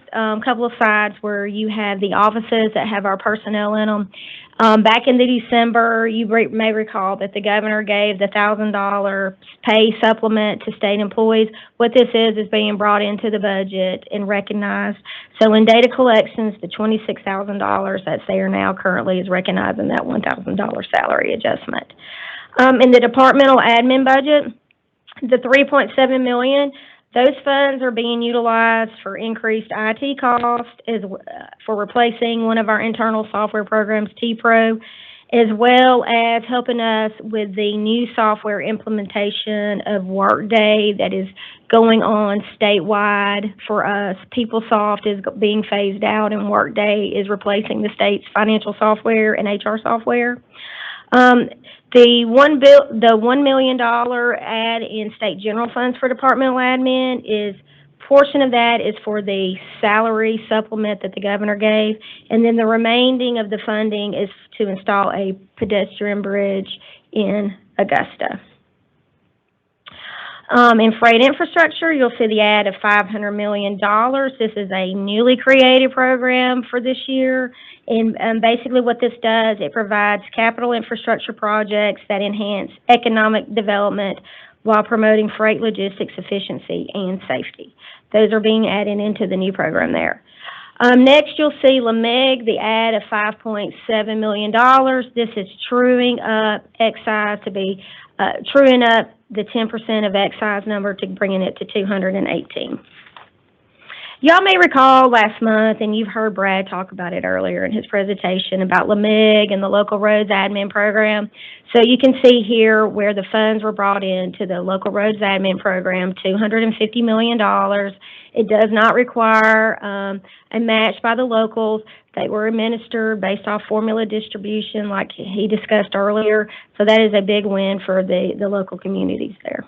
couple of slides where you have the offices that have our personnel in them, Back in the December, you may recall that the governor gave the $1,000 pay supplement to state employees. What this is being brought into the budget and recognized. So in data collections, the $26,000 that's there now currently is recognizing that $1,000 salary adjustment. In the departmental admin budget, the $3.7 million, those funds are being utilized for increased IT costs, for replacing one of our internal software programs, T-Pro, as well as helping us with the new software implementation of Workday that is going on statewide for us. PeopleSoft is being phased out, and Workday is replacing the state's financial software and HR software. The $1 million add in state general funds for departmental admin portion of that is for the salary supplement that the governor gave, and then the remaining of the funding is to install a pedestrian bridge in Augusta. In freight infrastructure, you'll see the add of $500 million. This is a newly created program for this year. And basically what this does, it provides capital infrastructure projects that enhance economic development while promoting freight logistics efficiency and safety. Those are being added into the new program there. Next, you'll see LMIG, the add of $5.7 million. This is truing up excise to be, truing up the 10% of excise number to bringing it to 218. Y'all may recall last month, and you've heard Brad talk about it earlier in his presentation about LMIG and the local roads admin program. So you can see here where the funds were brought into the local roads admin program, $250 million. It does not require a match by the locals. They were administered based off formula distribution like he discussed earlier. So that is a big win for the local communities there.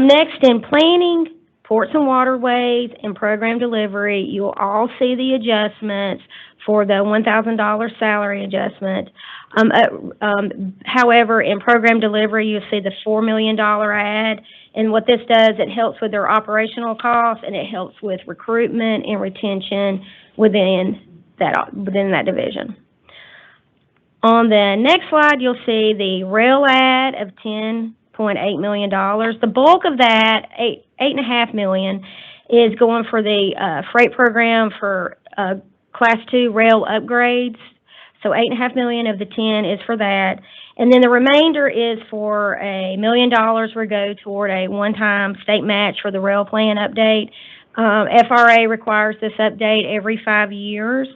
Next, in planning, ports and waterways, and program delivery, you'll all see the adjustments for the $1,000 salary adjustment. However, in program delivery, you'll see the $4 million add. And what this does, it helps with their operational costs, and it helps with recruitment and retention within that division. On the next slide, you'll see the rail add of $10.8 million. The bulk of that, $8.5 million, is going for the freight program for Class 2 rail upgrades. So $8.5 million of the 10 is for that. And then the remainder is for $1 million will go toward a one-time state match for the rail plan update. FRA requires this update every 5 years,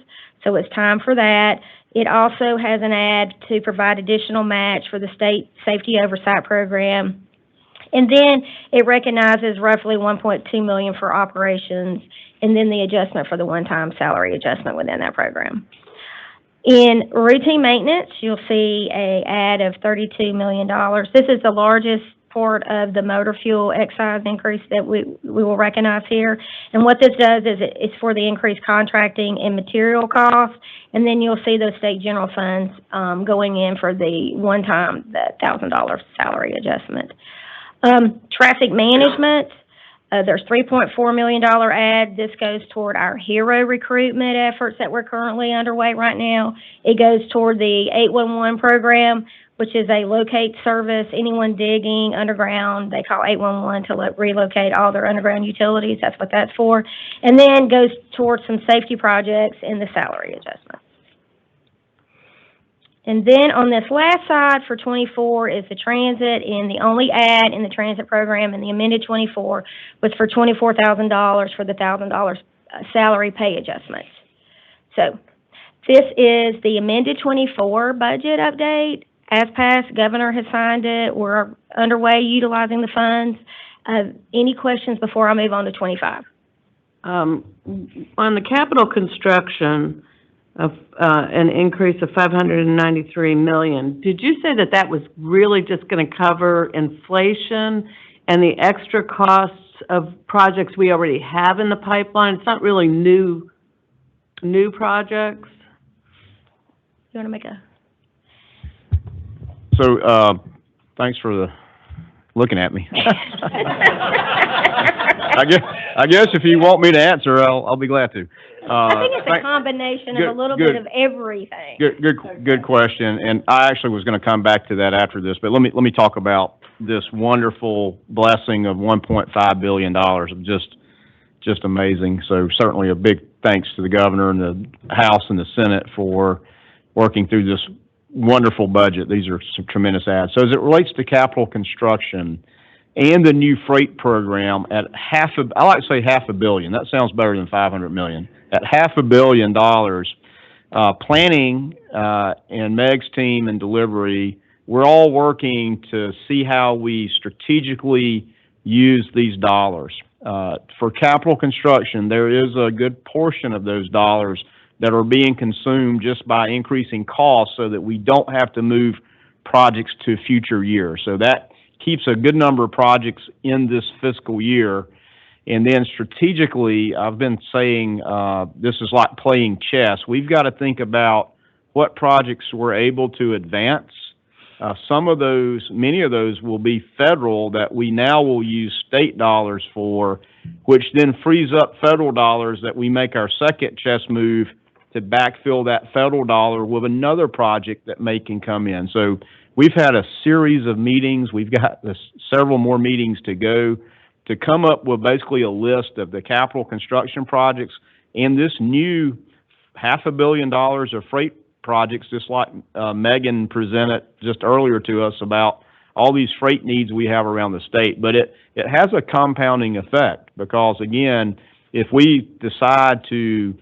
so it's time for that. It also has an add to provide additional match for the state safety oversight program. And then it recognizes roughly $1.2 million for operations, and then the adjustment for the one-time salary adjustment within that program. In routine maintenance, you'll see an add of $32 million. This is the largest part of the motor fuel excise increase that we will recognize here. And what this does is it's for the increased contracting and material costs. And then you'll see those state general funds going in for the one-time, the $1,000 salary adjustment. Traffic management, there's $3.4 million add. This goes toward our HERO recruitment efforts that we're currently underway right now. It goes toward the 811 program, which is a locate service. Anyone digging underground, they call 811 to relocate all their underground utilities. That's what that's for. And then goes towards some safety projects and the salary adjustment. And then on this last side for 24 is the transit, and the only add in the transit program in the amended 24 was for $24,000 for the $1,000 salary pay adjustments. So this is the amended 24 budget update. As passed, Governor has signed it. We're underway utilizing the funds. Any questions before I move on to 25? On the capital construction of an increase of $593 million, did you say that that was really just going to cover inflation and the extra costs of projects we already have in the pipeline? It's not really new projects? You want to make a... So, thanks for looking at me. I guess if you want me to answer, I'll be glad to. I think it's a combination of a little bit of everything. Good question, and I actually was gonna come back to that after this, but let me talk about this wonderful blessing of $1.5 billion. Just amazing. So certainly a big thanks to the governor and the House and the Senate for working through this wonderful budget. These are some tremendous adds. So as it relates to capital construction and the new freight program at I like to say $500 million. That sounds better than 500 million. At $500 million, planning, and Meg's team and delivery, we're all working to see how we strategically use these dollars. For capital construction, there is a good portion of those dollars that are being consumed just by increasing costs so that we don't have to move projects to future years. So that keeps a good number of projects in this fiscal year. And then strategically, I've been saying this is like playing chess. We've got to think about what projects we're able to advance. Many of those will be federal that we now will use state dollars for, which then frees up federal dollars that we make our second chess move to backfill that federal dollar with another project that can come in. So we've had a series of meetings. We've got several more meetings to go to come up with basically a list of the capital construction projects and this new $500 million of freight projects, just like Megan presented just earlier to us about all these freight needs we have around the state. But it has a compounding effect because, again, if we decide to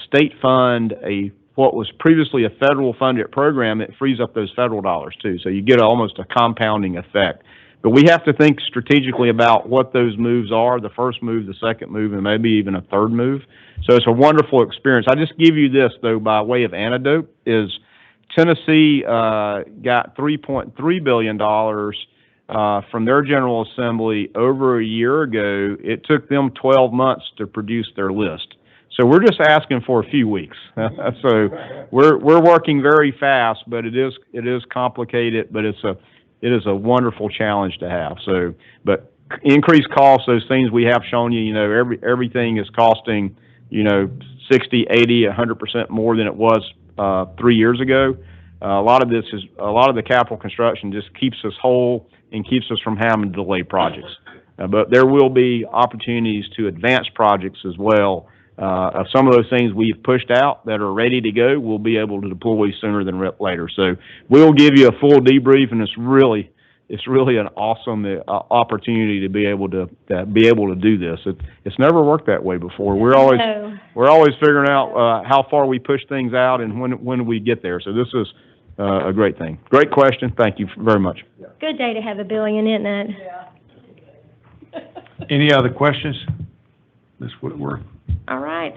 state fund what was previously a federal funded program, it frees up those federal dollars too. So you get almost a compounding effect. But we have to think strategically about what those moves are, the first move, the second move, and maybe even a third move. So it's a wonderful experience. I just give you this, though, by way of anecdote, is Tennessee got $3.3 billion from their General Assembly over a year ago. It took them 12 months to produce their list. So we're just asking for a few weeks. So we're working very fast, but it is complicated, but it is a wonderful challenge to have. So, but increased costs, those things we have shown you, everything is costing, 60, 80, 100% more than it was 3 years ago. A lot of the capital construction just keeps us whole and keeps us from having to delay projects. But there will be opportunities to advance projects as well. Some of those things we've pushed out that are ready to go, we'll be able to deploy sooner than later. So we'll give you a full debrief, and it's really an awesome opportunity to be able to do this. It's never worked that way before. We're always figuring out how far we push things out and when we get there. So this is a great thing. Great question. Thank you very much. Good day to have $1 billion, isn't it? Any other questions? Ms. Whitworth? All right.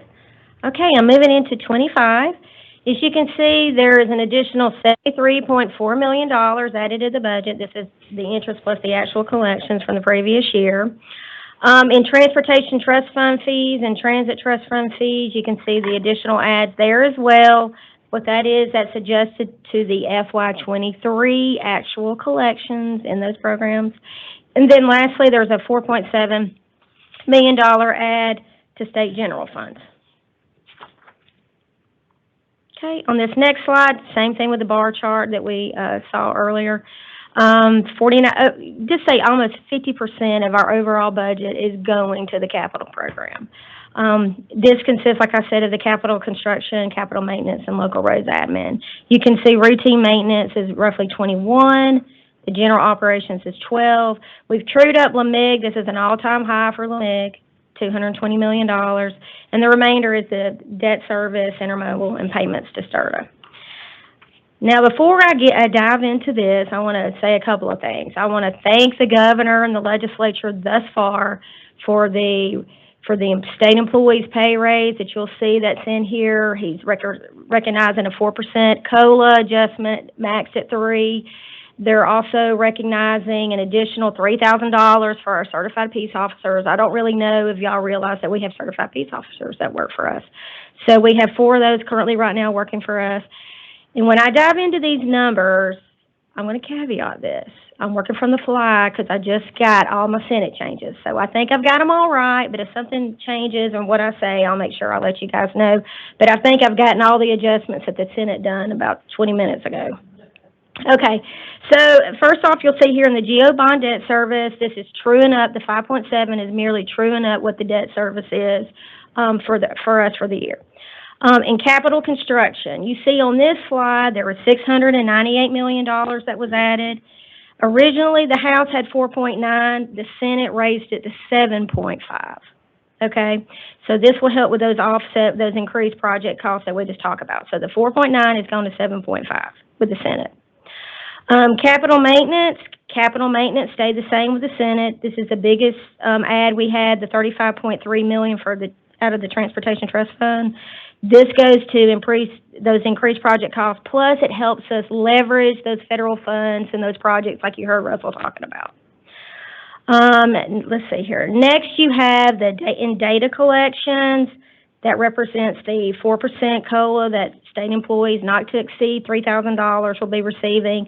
Okay, I'm moving into 25. As you can see, there is an additional $73.4 million added to the budget. This is the interest plus the actual collections from the previous year. In transportation trust fund fees and transit trust fund fees, you can see the additional adds there as well. What that is, that's adjusted to the FY23 actual collections in those programs. And then lastly, there's a $4.7 million add to state general funds. Okay, on this next slide, same thing with the bar chart that we saw earlier. Just say almost 50% of our overall budget is going to the capital program. This consists, like I said, of the capital construction, capital maintenance, and local roads admin. You can see routine maintenance is roughly 21. The general operations is 12. We've trued up LMIG. This is an all-time high for LMIG. $220 million, and the remainder is the debt service, intermodal, and payments to STRTA. Now, before I dive into this, I want to say a couple of things. I want to thank the governor and the legislature thus far for the state employees' pay raise that you'll see that's in here. He's recognizing a 4% COLA adjustment, maxed at 3%. They're also recognizing an additional $3,000 for our certified peace officers. I don't really know if y'all realize that we have certified peace officers that work for us. So we have 4 of those currently right now working for us. And when I dive into these numbers, I'm gonna caveat this. I'm working from the fly because I just got all my Senate changes. So I think I've got them all right, but if something changes on what I say, I'll make sure I'll let you guys know. But I think I've gotten all the adjustments that the Senate done about 20 minutes ago. Okay, so first off, you'll see here in the GO bond debt service, this is truing up. The 5.7 is merely truing up what the debt service is for us for the year. In capital construction, you see on this slide, there was $698 million that was added. Originally, the House had 4.9, the Senate raised it to 7.5. Okay, so this will help with those offset, those increased project costs that we just talked about. So the 4.9 is going to 7.5 with the Senate. Capital maintenance stayed the same with the Senate. This is the biggest add we had, the $35.3 million out of the Transportation Trust Fund. This goes to those increased project costs, plus it helps us leverage those federal funds and those projects like you heard Russell talking about. Let's see here. Next, you have in data collections, that represents the 4% COLA that state employees not to exceed $3,000 will be receiving.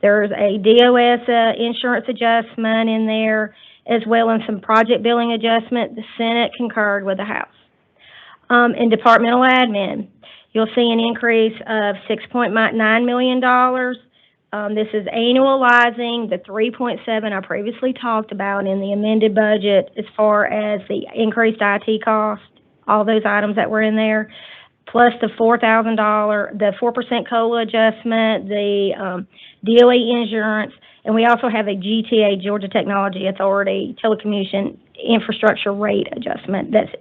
There's a DOS insurance adjustment in there, as well as some project billing adjustment. The Senate concurred with the House. In departmental admin, you'll see an increase of $6.9 million. This is annualizing the 3.7 I previously talked about in the amended budget as far as the increased IT cost, all those items that were in there, plus the $4,000, the 4% COLA adjustment, the DOE insurance, and we also have a GTA, Georgia Technology Authority, telecommunication infrastructure rate adjustment that's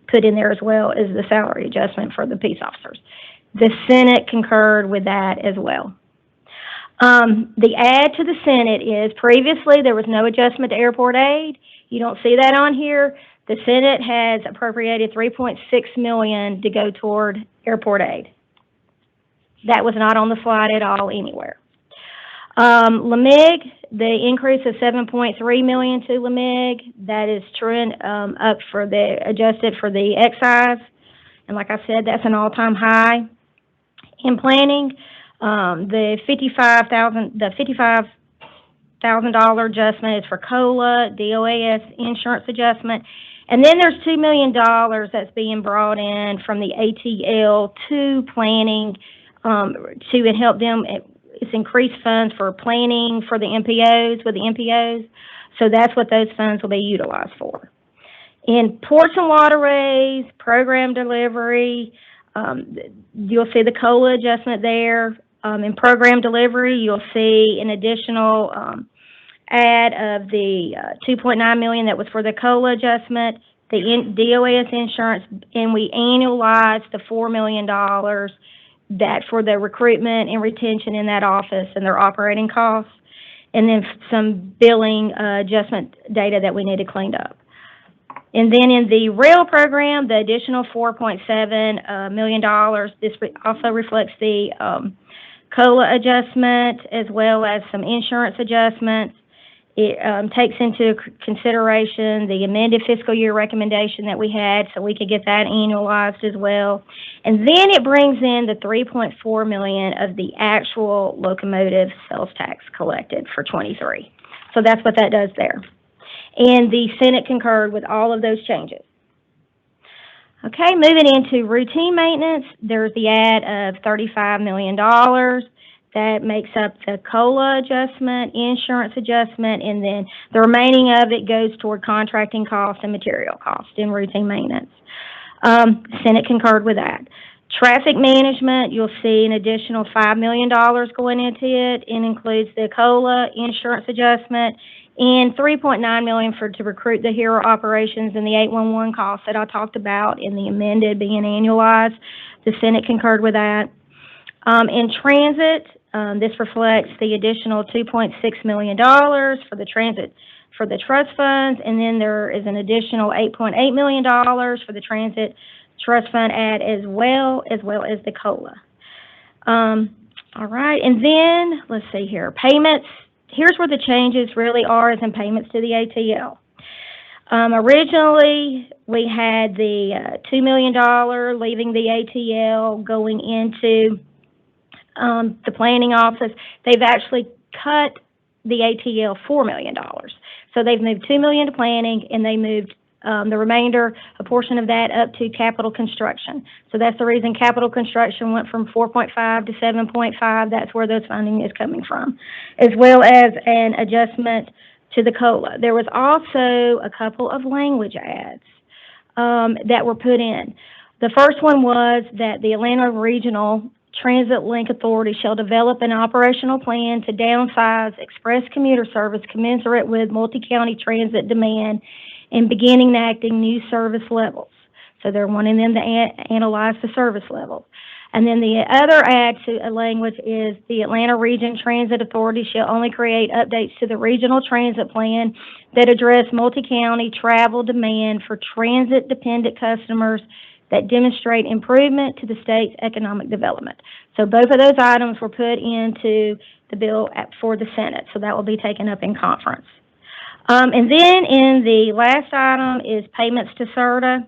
put in there as well as the salary adjustment for the peace officers. The Senate concurred with that as well. The add to the Senate is previously there was no adjustment to airport aid. You don't see that on here. The Senate has appropriated $3.6 million to go toward airport aid. That was not on the slide at all anywhere. LMIG, the increase of $7.3 million to LMIG, that is truing up for the adjusted for the excise, and like I said, that's an all-time high. In planning, the $55,000 adjustment is for COLA, DOAS insurance adjustment, and then there's $2 million that's being brought in from the ATL to planning to help them. It's increased funds for planning for the MPOs, with the MPOs. So that's what those funds will be utilized for. In ports and waterways, program delivery, you'll see the COLA adjustment there. In program delivery, you'll see an additional add of the $2.9 million that was for the COLA adjustment, the DOAS insurance, and we annualized the $4 million that for the recruitment and retention in that office and their operating costs, and then some billing adjustment data that we needed cleaned up. And then in the rail program, the additional $4.7 million, this also reflects the COLA adjustment as well as some insurance adjustments. It takes into consideration the amended fiscal year recommendation that we had, so we could get that annualized as well. And then it brings in the $3.4 million of the actual locomotive sales tax collected for '23. So that's what that does there. And the Senate concurred with all of those changes. Okay, moving into routine maintenance, there's the add of $35 million. That makes up the COLA adjustment, insurance adjustment, and then the remaining of it goes toward contracting costs and material costs in routine maintenance. Senate concurred with that. Traffic management, you'll see an additional $5 million going into it. It includes the COLA, insurance adjustment, and $3.9 million to recruit the HERO operations and the 811 costs that I talked about in the amended being annualized. The Senate concurred with that. In transit, this reflects the additional $2.6 million for the transit for the trust funds, and then there is an additional $8.8 million for the transit trust fund add as well as the COLA. All right, and then let's see here, payments. Here's where the changes really are, is in payments to the ATL. Originally, we had the $2 million leaving the ATL going into the planning office, they've actually cut the ATL $4 million. So they've moved $2 million to planning, and they moved the remainder, a portion of that, up to capital construction. So that's the reason capital construction went from 4.5 to 7.5. That's where those funding is coming from, as well as an adjustment to the COLA. There was also a couple of language adds that were put in. The first one was that the Atlanta Regional Transit Link Authority shall develop an operational plan to downsize express commuter service commensurate with multi-county transit demand and begin enacting new service levels. So they're wanting them to analyze the service levels. And then the other add to a language is the Atlanta Region Transit Authority shall only create updates to the regional transit plan that address multi-county travel demand for transit-dependent customers that demonstrate improvement to the state's economic development. So both of those items were put into the bill for the Senate, so that will be taken up in conference. And then in the last item is payments to CERTA.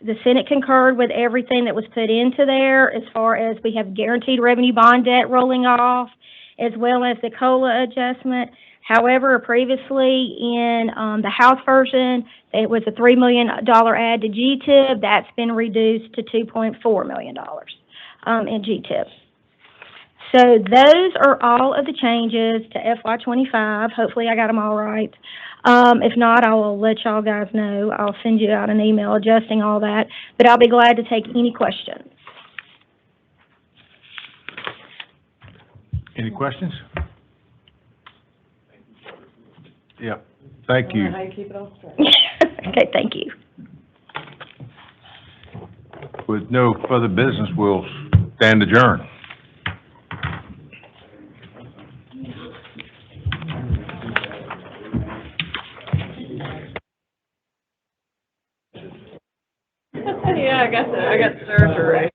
The Senate concurred with everything that was put into there as far as we have guaranteed revenue bond debt rolling off, as well as the COLA adjustment. However, previously in the House version, it was a $3 million add to GTIB. That's been reduced to $2.4 million in GTIB. So those are all of the changes to FY25. Hopefully I got them all right. If not, I will let y'all guys know. I'll send you out an email adjusting all that, but I'll be glad to take any questions. Any questions? Yeah, thank you. How you keep it all straight. Okay, thank you. With no further business, we'll stand adjourned. Yeah, I got surgery.